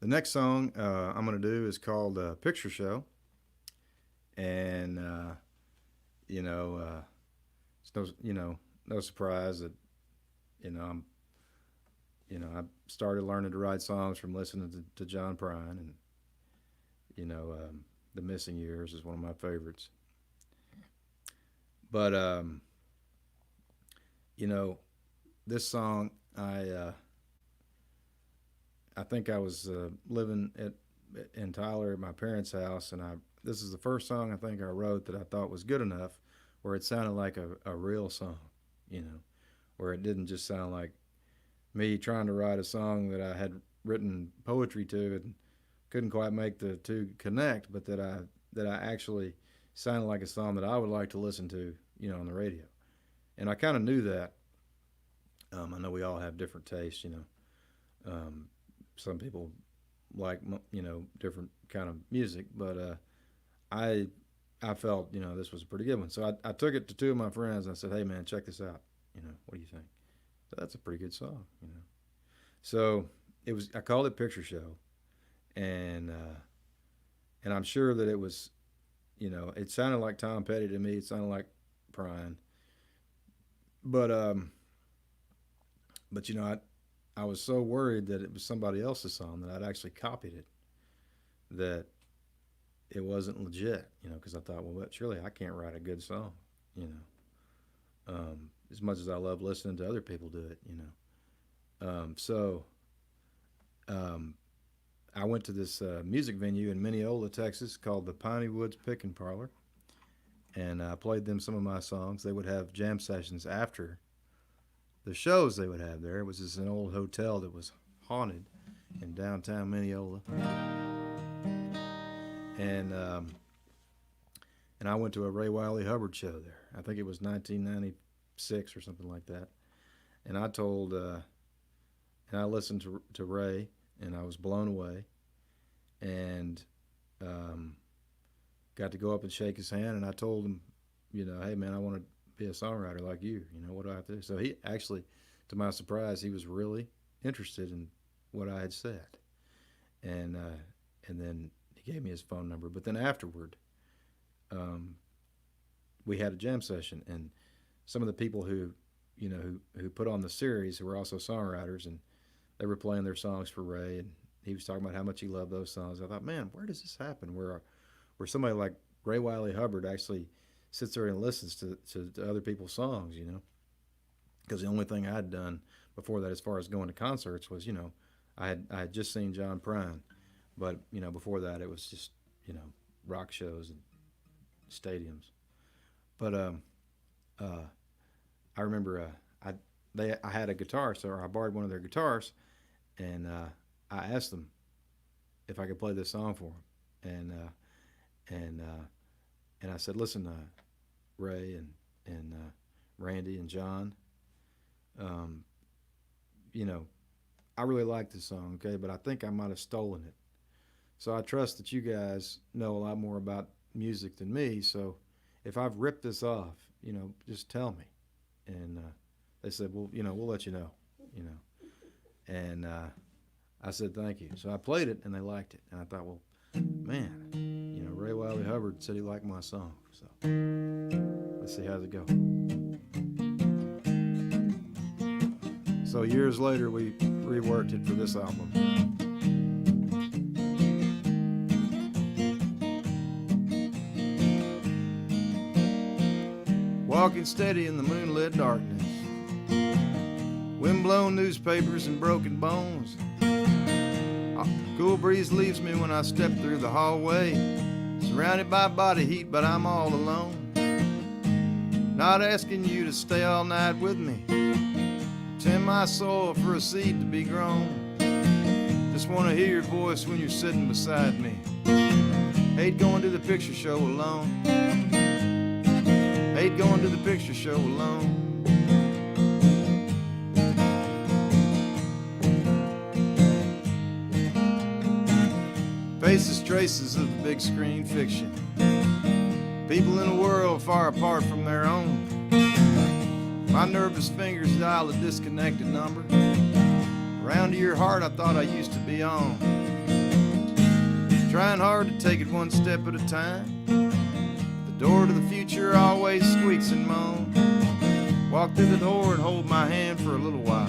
The next song I'm going to do is called Picture Show. And, it's no surprise that, I started learning to write songs from listening to John Prine. And, The Missing Years is one of my favorites. But, this song, I think I was living in Tyler at my parents' house, and this is the first song I think I wrote that I thought was good enough, where it sounded like a real song, where it didn't just sound like me trying to write a song that I had written poetry to and couldn't quite make the two connect, but that I actually sounded like a song that I would like to listen to, on the radio. And I kind of knew that. I know we all have different tastes, some people like, different kind of music, but I felt, this was a pretty good one. So I took it to two of my friends and I said, hey man, check this out. What do you think? So that's a pretty good song, So I called it Picture Show, and I'm sure that it was, it sounded like Tom Petty to me. It sounded like Prine, but I was so worried that it was somebody else's song that I'd actually copied it, that it wasn't legit, because I thought, well, surely I can't write a good song, as much as I love listening to other people do it, So I went to this music venue in Mineola, Texas, called the Piney Woods Pickin' Parlor, and I played them some of my songs. They would have jam sessions after the shows they would have there. It was just an old hotel that was haunted in downtown Mineola. And I went to a Ray Wiley Hubbard show there. I think it was 1996 or something like that. And I told, and I listened to Ray, and I was blown away. And got to go up and shake his hand, and I told him, hey man, I want to be a songwriter like you. What do I have to do? So he actually, to my surprise, he was really interested in what I had said, and then he gave me his phone number. But then afterward, we had a jam session, and some of the people who put on the series who were also songwriters, and they were playing their songs for Ray, and he was talking about how much he loved those songs. I thought, man, where does this happen? Where somebody like Ray Wiley Hubbard actually sits there and listens to other people's songs, Because the only thing I'd done before that, as far as going to concerts, was, I had just seen John Prine, but before that it was just rock shows and stadiums. But I remember I had a guitar, so I borrowed one of their guitars, and I asked them if I could play this song for them, and I said, listen, Ray and Randy and John, I really like this song, okay, but I think I might have stolen it. So I trust that you guys know a lot more about music than me. So if I've ripped this off, just tell me. And they said, well, we'll let you know, And I said, thank you. So I played it, and they liked it. And I thought, well, man, Ray Wylie Hubbard said he liked my song. So let's see how it goes. So years later, we reworked it for this album. Walking steady in the moonlit darkness, wind-blown newspapers and broken bones. A cool breeze leaves me when I step through the hallway, surrounded by body heat, but I'm all alone. Not asking you to stay all night with me, tend my soul for a seed to be grown. Just want to hear your voice when you're sitting beside me. Hate going to the picture show alone. Hate going to the picture show alone. Faces, traces of the big screen fiction. People in a world far apart from their own. My nervous fingers dial a disconnected number. Around to your heart I thought I used to be on. Trying hard to take it one step at a time. The door to the future always squeaks and moans. Walk through the door and hold my hand for a little while.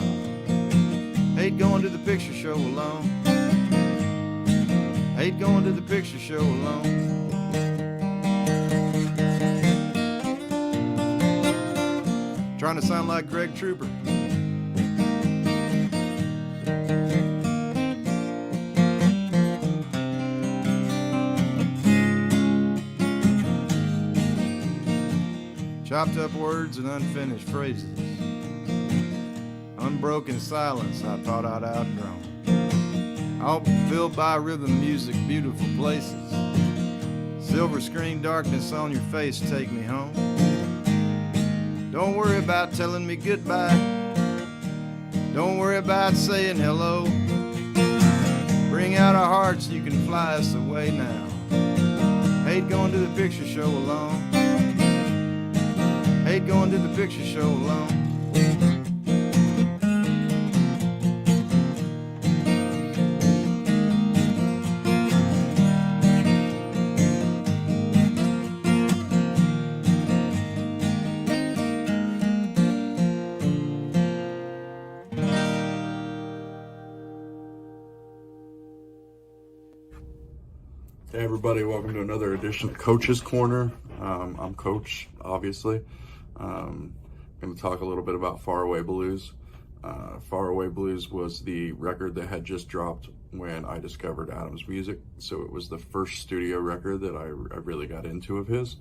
Hate going to the picture show alone. Hate going to the picture show alone. Trying to sound like Greg Trooper. Chopped up words and unfinished phrases. Unbroken silence I thought I'd outgrown. All filled by rhythm, music, beautiful places. Silver screen darkness on your face, take me home. Don't worry about telling me goodbye. Don't worry about saying hello. Bring out our hearts, you can fly us away now. Hate going to the picture show alone. Hate going to the picture show alone. Hey everybody, welcome to another edition of Coach's Corner. I'm Coach, obviously. I'm going to talk a little bit about Faraway Blues. Faraway Blues was the record that had just dropped when I discovered Adam's music. So it was the first studio record that I really got into of his.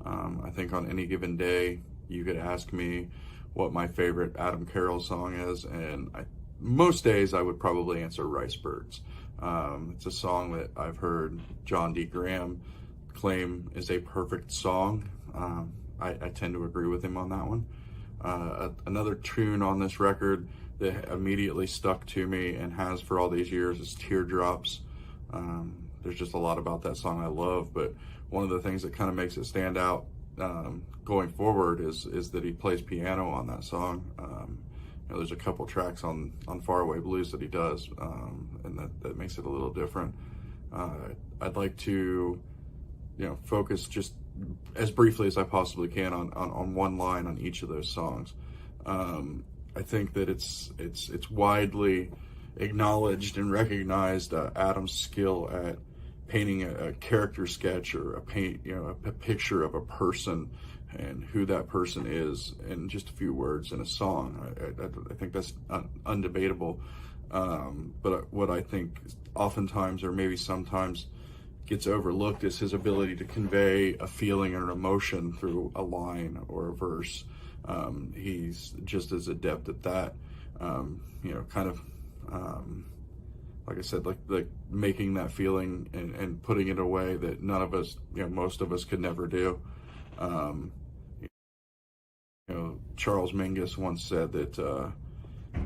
I think on any given day, you could ask me what my favorite Adam Carroll song is, and most days I would probably answer Rice Birds. It's a song that I've heard John D. Graham claim is a perfect song. I tend to agree with him on that one. Another tune on this record that immediately stuck to me and has for all these years is Teardrops. There's just a lot about that song I love, but one of the things that kind of makes it stand out going forward is that he plays piano on that song. There's a couple tracks on Faraway Blues that he does, and that makes it a little different. I'd like to, focus just as briefly as I possibly can on one line on each of those songs. I think that it's widely acknowledged and recognized Adam's skill at painting a character sketch or a picture of a person and who that person is in just a few words in a song. I think that's undebatable. But what I think oftentimes, or maybe sometimes, gets overlooked is his ability to convey a feeling or an emotion through a line or a verse. He's just as adept at that. Kind of, like I said, like making that feeling and putting it away that none of us, most of us could never do. Charles Mingus once said that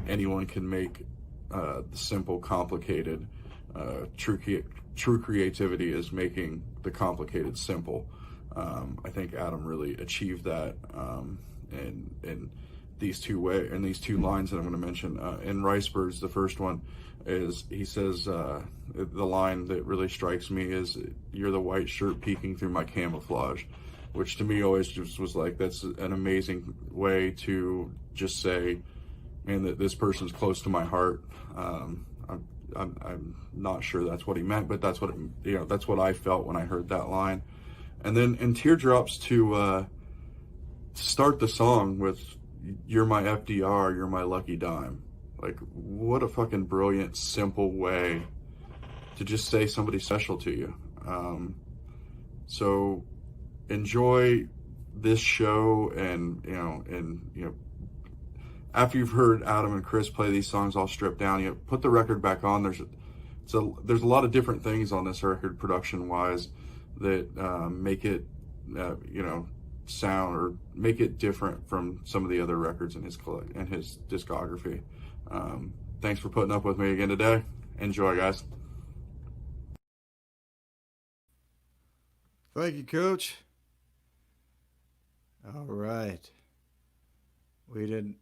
anyone can make the simple complicated. True creativity is making the complicated simple. I think Adam really achieved that in these two lines that I'm going to mention. In Ricebirds, the first one is, he says, the line that really strikes me is, "You're the white shirt peeking through my camouflage," which to me always just was like, that's an amazing way to just say, man, that this person's close to my heart. I'm not sure that's what he meant, but that's what that's what I felt when I heard that line. And then in Teardrops, to start the song with, "You're my FDR, you're my lucky dime." Like, what a fucking brilliant, simple way to just say somebody special to you. So enjoy this show, and after you've heard Adam and Chris play these songs all stripped down, put the record back on. There's a lot of different things on this record production wise that make it sound, or make it different from some of the other records in his discography. Thanks for putting up with me again today. Enjoy, guys. Thank you, Coach. All right. We're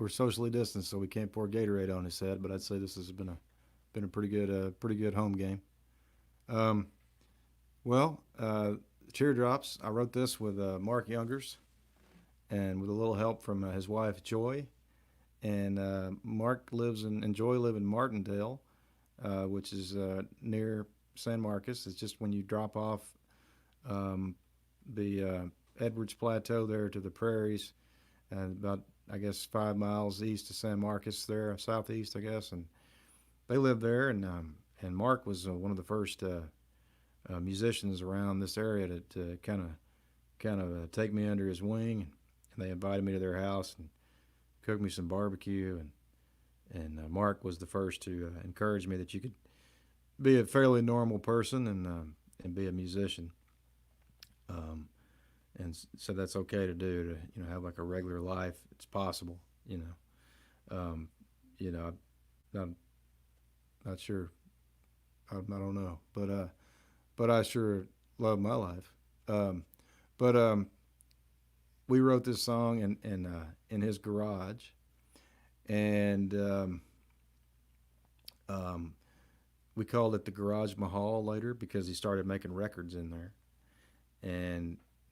socially distanced, so we can't pour Gatorade on his head. But I'd say this has been a pretty good home game. Teardrops. I wrote this with Mark Youngers, and with a little help from his wife Joy. And Mark and Joy live in Martindale, which is near San Marcos. It's just when you drop off the Edwards Plateau there to the prairies, and about, I guess, 5 miles east of San Marcos there, southeast, I guess. And they live there, and Mark was one of the first musicians around this area to kind of take me under his wing. And they invited me to their house and cooked me some barbecue. And Mark was the first to encourage me that you could be a fairly normal person and be a musician. And so that's okay to do, to have like a regular life. It's possible, I'm not sure. I don't know, but I sure love my life. We wrote this song in his garage, and we called it the Garage Mahal later because he started making records in there.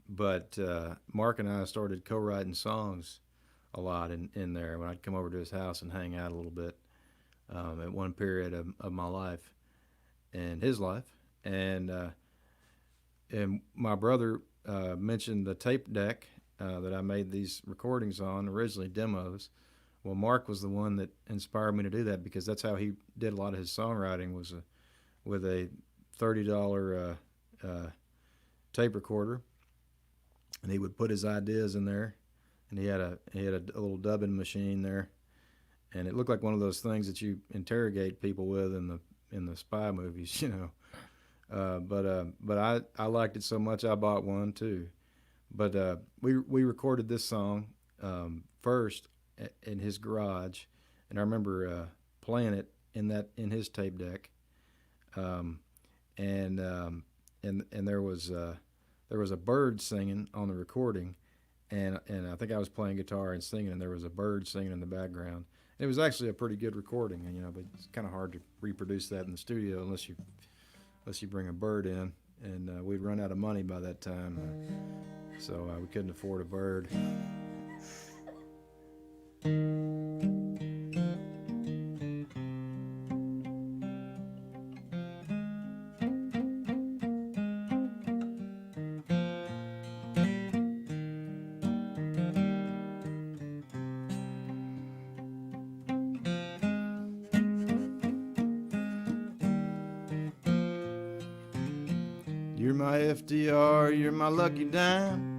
But Mark and I started co-writing songs a lot in there when I'd come over to his house and hang out a little bit at one period of my life and his life. And my brother mentioned the tape deck that I made these recordings on, originally demos. Well, Mark was the one that inspired me to do that, because that's how he did a lot of his songwriting, was with a $30 tape recorder. And he would put his ideas in there, and he had a little dubbing machine there, and it looked like one of those things that you interrogate people with in the spy movies, But I liked it so much I bought one too. But we recorded this song first in his garage, and I remember playing it in his tape deck, and there was a bird singing on the recording, and I think I was playing guitar and singing, and there was a bird singing in the background. And it was actually a pretty good recording, but it's kind of hard to reproduce that in the studio unless you bring a bird in, and we'd run out of money by that time, so we couldn't afford a bird. FDR, you're my lucky dime.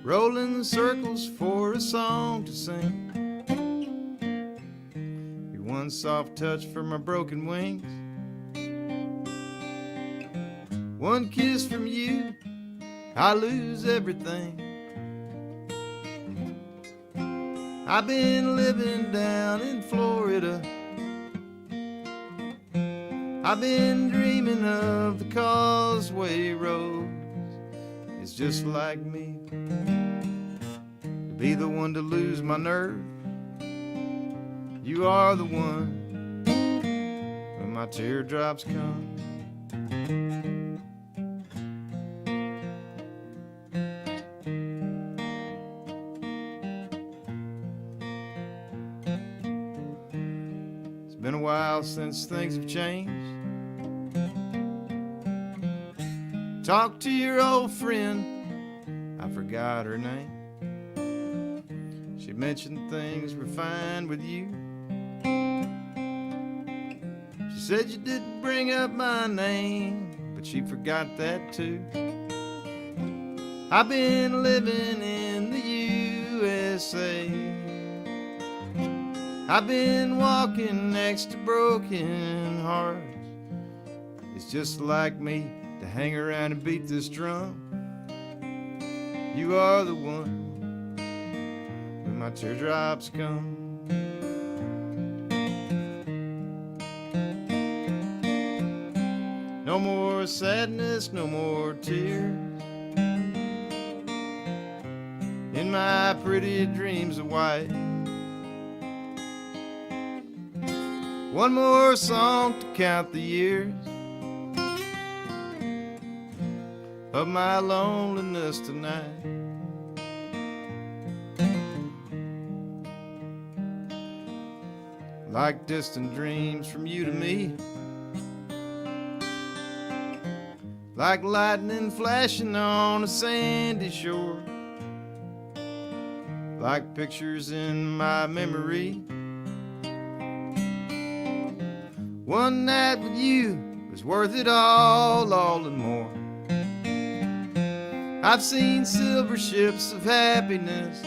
Rolling circles for a song to sing. You're one soft touch for my broken wings. One kiss from you, I lose everything. I've been living down in Florida. I've been dreaming of the Causeway Road. It's just like me to be the one to lose my nerve. You are the one when my teardrops come. It's been a while since things have changed. Talk to your old friend, I forgot her name. She mentioned things were fine with you. She said you didn't bring up my name, but she forgot that too. I've been living in the USA. I've been walking next to broken hearts. It's just like me to hang around and beat this drum. You are the one when my teardrops come. No more sadness, no more tears in my pretty dreams of white. One more song to count the years of my loneliness tonight. Like distant dreams from you to me, like lightning flashing on a sandy shore, like pictures in my memory. One night with you was worth it all and more. I've seen silver ships of happiness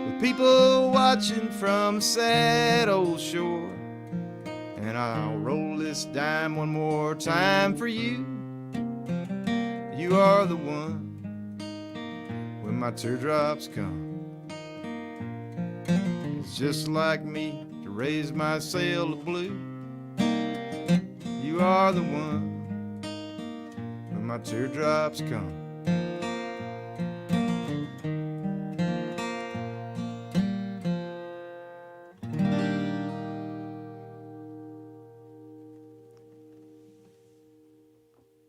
with people watching from a sad old shore. And I'll roll this dime one more time for you. You are the one when my teardrops come. It's just like me to raise my sail of blue. You are the one when my teardrops come.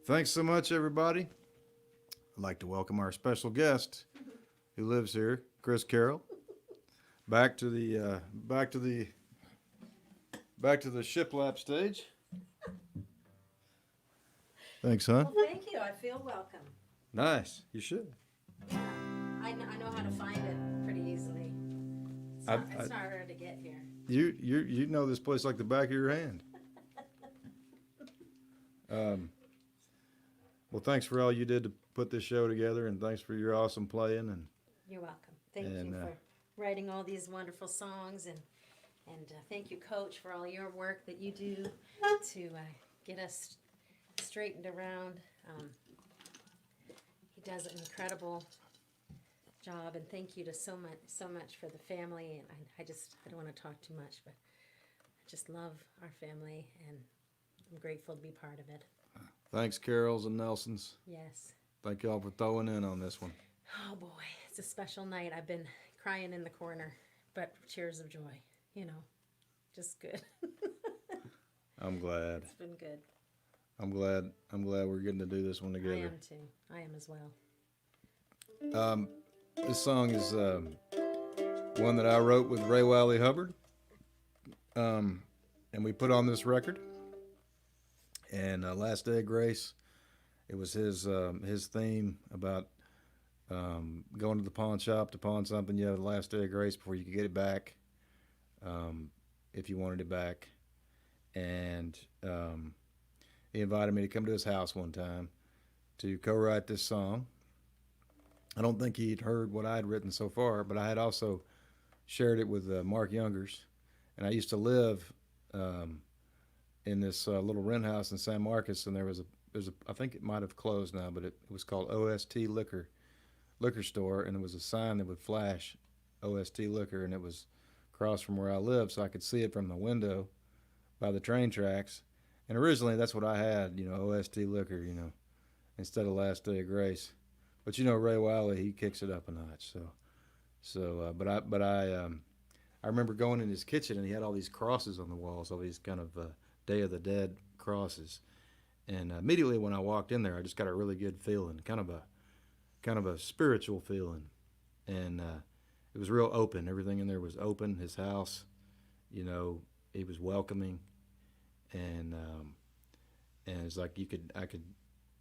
Thanks so much, everybody. I'd like to welcome our special guest who lives here, Chris Carroll, back to the shiplap stage. Thanks, hon. Well, thank you. I feel welcome. Nice. You should. Yeah, I know how to find it pretty easily. It's not hard to get here. You know this place like the back of your hand. Well, thanks for all you did to put this show together, and thanks for your awesome playing. And You're welcome. Thank you for writing all these wonderful songs, and thank you, Coach, for all your work that you do to get us straightened around. He does an incredible job, and thank you to so much for the family. And I don't want to talk too much, but I just love our family, and I'm grateful to be part of it. thanks, Carol's and Nelson's. Yes. Thank y'all for throwing in on this one. Oh boy, it's a special night. I've been crying in the corner, but tears of joy, just good. I'm glad. It's been good. I'm glad we're getting to do this one I together. am too. I am as well. This song is one that I wrote with Ray Wiley Hubbard, and we put on this record. And Last Day of Grace, it was his theme about going to the pawn shop to pawn something. You have the last day of grace before you could get it back, if you wanted it back. and he invited me to come to his house one time to co-write this song. I don't think he'd heard what I had written so far, but I had also shared it with Mark Youngers, and I used to live in this little rent house in San Marcos, and there's a I think it might have closed now, but it was called OST Liquor Store, and there was a sign that would flash OST Liquor, and it was across from where I lived, so I could see it from the window by the train tracks. And originally that's what I had, OST Liquor, instead of Last Day of Grace. But Ray Wiley, he kicks it up a notch. But I remember going in his kitchen, and he had all these crosses on the walls, all these kind of Day of the Dead crosses. And immediately when I walked in there, I just got a really good feeling, kind of a spiritual feeling, and it was real open. Everything in there was open. His house, he was welcoming, and it's like I could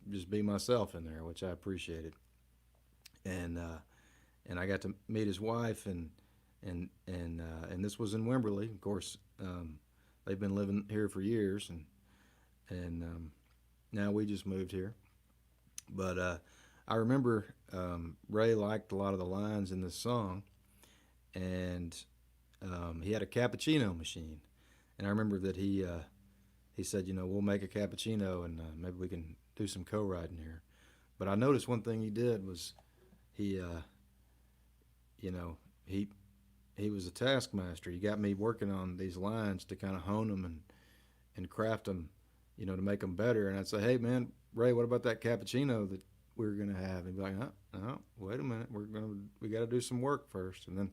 just be myself in there, which I appreciated. And I got to meet his wife, and this was in Wimberley. Of course, they've been living here for years, and now we just moved here. But I remember Ray liked a lot of the lines in this song, and he had a cappuccino machine, and I remember that he said, we'll make a cappuccino, and maybe we can do some co-writing here. But I noticed one thing he did was he was a taskmaster. He got me working on these lines to kind of hone them and craft them, to make them better. And I'd say, hey man, Ray, what about that cappuccino that we were gonna have? And he'd be like, no, wait a minute, we got to do some work first. And then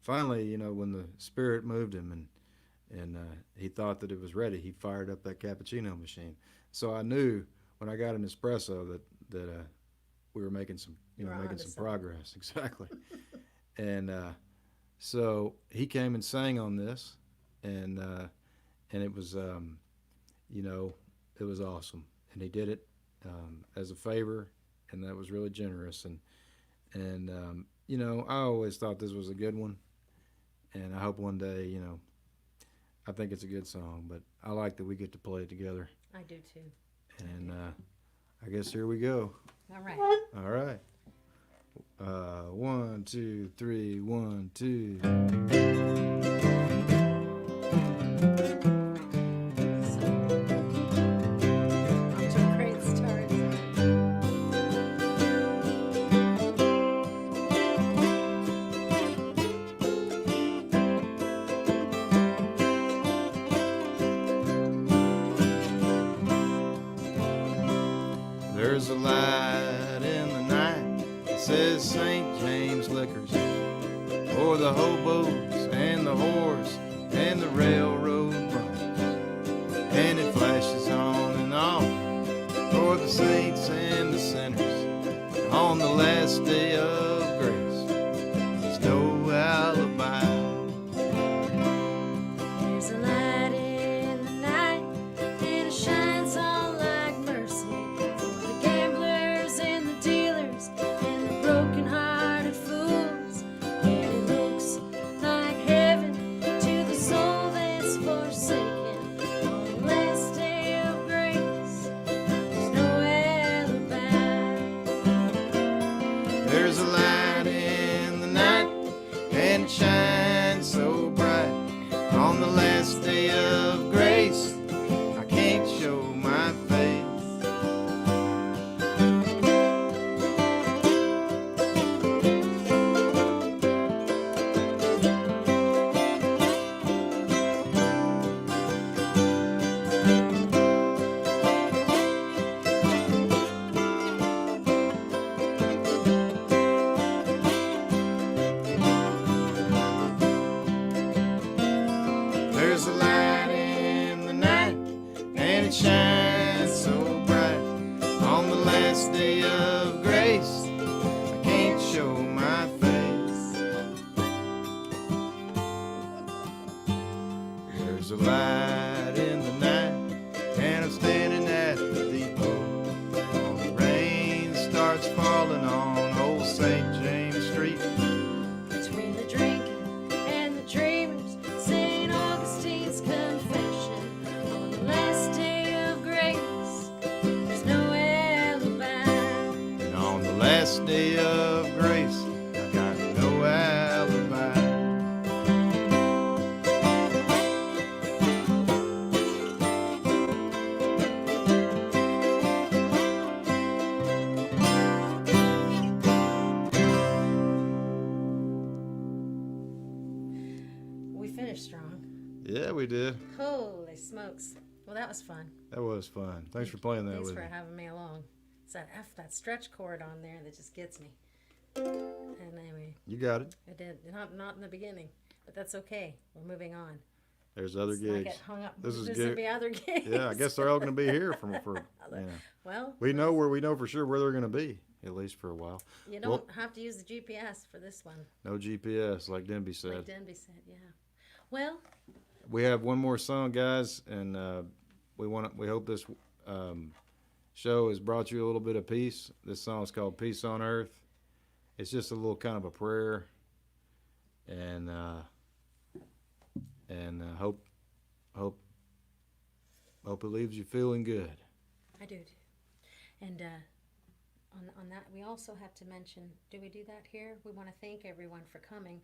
finally, when the Spirit moved him and he thought that it was ready, he fired up that cappuccino machine. So I knew when I got an espresso that we were making some progress. Exactly. And so he came and sang on this, and it was it was awesome. And he did it as a favor, and that was really generous. And I always thought this was a good one, and I hope one day, I think it's a good song, but I like that we get to play it together. I do too. And I guess here we go. All right. All right. 1, 2, 3, 1, 2. Off to a great start. There's a light in the night that says St. James Liquors, for the hobos and the whores and the railroad bummers. And it flashes on and off for the saints and the sinners on the last day of grace. There's no alibi. There's a light in the night, and it shines on like mercy for the gamblers and the dealers and the broken-hearted fools. And it looks like heaven to the soul that's forsaken on the last day of grace. There's no alibi. There's a light in the night, and it shines so bright on the last day of grace. I can't show my face. There's a light in the night, and it shines so bright on the last day of grace. I can't show my face. There's a light in the night, and I'm standing at the depot. When the rain starts falling on old St. James Street. Between the drinking and the dreamers, St. Augustine's confession, we did. Holy smokes. Well, that was fun. That was fun. Thanks for playing that Thanks with for me. having me along. It's that stretch chord on there that just gets me. And anyway, You got it. I did. Not in the beginning, but that's okay. We're moving on. There's other Let's not gigs. get hung up. This is There's good. gonna be other gigs. Yeah, I guess they're all going to be here for Well, we know for sure where they're going to be, at least for a while. you don't have to use the GPS for this one, No GPS, like Denby said. like Denby said. Yeah. Well, We have one more song, guys, and we hope this show has brought you a little bit of peace. This song is called "Peace on Earth." It's just a little kind of a prayer, and hope it leaves you feeling good. I do. And on that, we also have to mention. Do we do that here? We want to thank everyone for coming.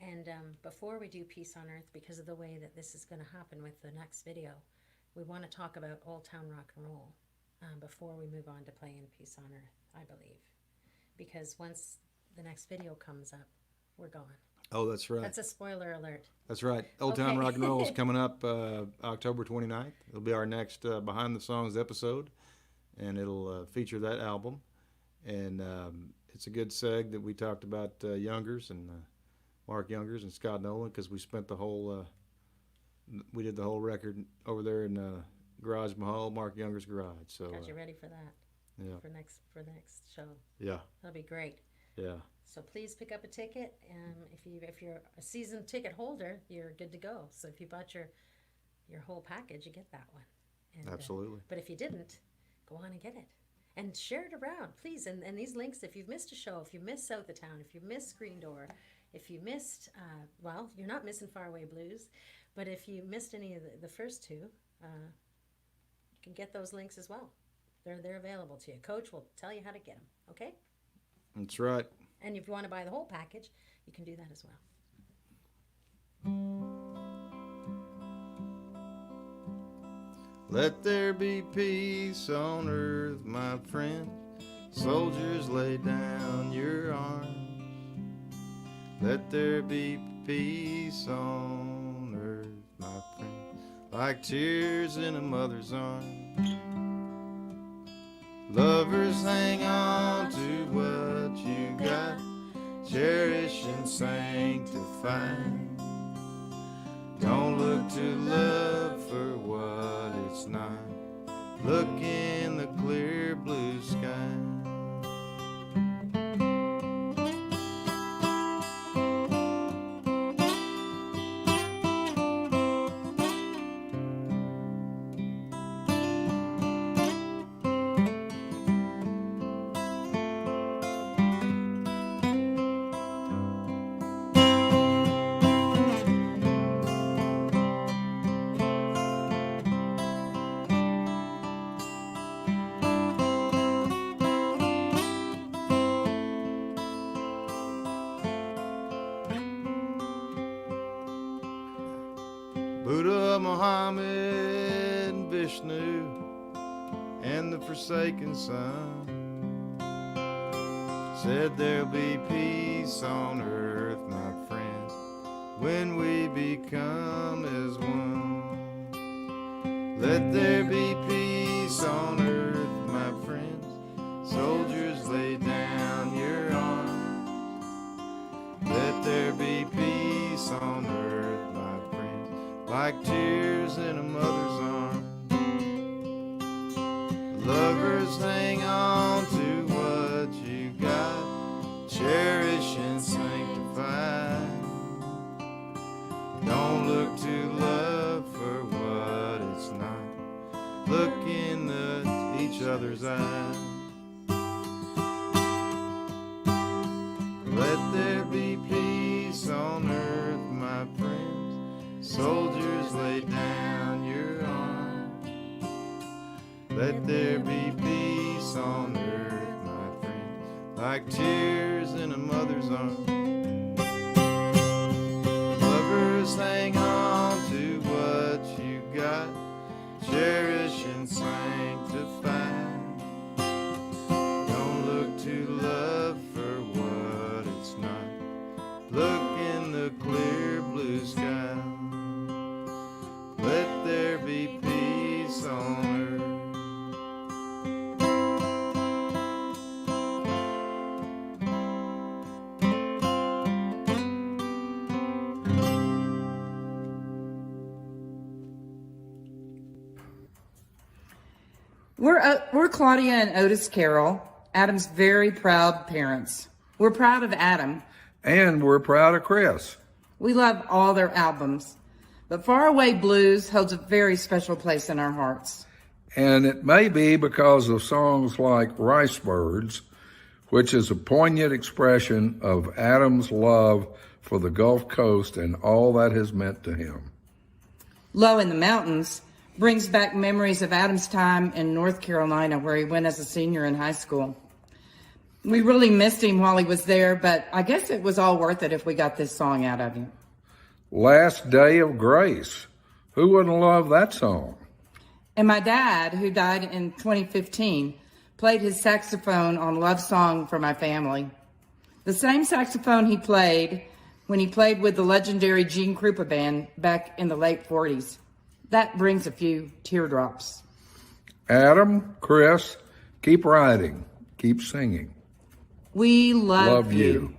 And before we do Peace on Earth, because of the way that this is going to happen with the next video, we want to talk about Old Town Rock and Roll before we move on to playing Peace on Earth, I believe. Because once the next video comes up, we're gone. Oh, that's right. That's a spoiler alert. That's right. Old Town Okay. Rock and Roll is coming up October 29th. It'll be our next Behind the Songs episode, and it'll feature that album. And it's a good seg that we talked about Youngers and Mark Youngers and Scott Nolan, because we spent we did the whole record over there in Garage Mahal, Mark Younger's garage. So Got you ready for that. yeah, For the next show. yeah, That'll be great. yeah. So please pick up a ticket. If you're a season ticket holder, you're good to go. So if you bought your whole package, you get that one. And, Absolutely. But if you didn't, go on and get it. And share it around, please. And these links, if you've missed a show, if you missed South of Town, if you missed Screen Door, if you missed, well, you're not missing Faraway Blues, but if you missed any of the first two, you can get those links as well. They're available to you. Coach will tell you how to get them, okay? That's right. And if you want to buy the whole package, you can do that as well. Let there be peace on earth, my friend. Soldiers, lay down your arms. Let there be peace on earth, my friend, like tears in a mother's arms. Lovers, hang on to what you got, cherish and sanctify. Don't look to love for what it's not. Look in the clear blue sky. Buddha, Muhammad, and Vishnu, and the forsaken son said there'll be peace on earth, my friends, when we become as one. Let there be peace on earth, my friends. Soldiers, lay down your arms. Let there be peace on earth, my friends, like tears in a mother's arms. Lovers, hang on to what you got, cherish and sanctify. Don't look to love for what it's not. Look in each other's eyes. Let there be peace on earth, my friends. Soldiers, lay down your arms. Let there be peace on earth, my friends, like tears in a mother's arms. Lovers, hang on to what you got, cherish and sanctify. Don't look to love for what it's not. Look in the clear blue sky. We're Claudia and Otis Carroll, Adam's very proud parents. We're proud of Adam. And we're proud of Chris. We love all their albums, but Faraway Blues holds a very special place in our hearts. And it may be because of songs like Rice Birds, which is a poignant expression of Adam's love for the Gulf Coast and all that has meant to him. Low in the Mountains brings back memories of Adam's time in North Carolina, where he went as a senior in high school. We really missed him while he was there, but I guess it was all worth it if we got this song out of him. Last Day of Grace. Who wouldn't love that song? And my dad, who died in 2015, played his saxophone on Love Song for My Family. The same saxophone he played when he played with the legendary Gene Krupa Band back in the late 40s. That brings a few teardrops. Adam, Chris, keep writing, keep singing. We love you.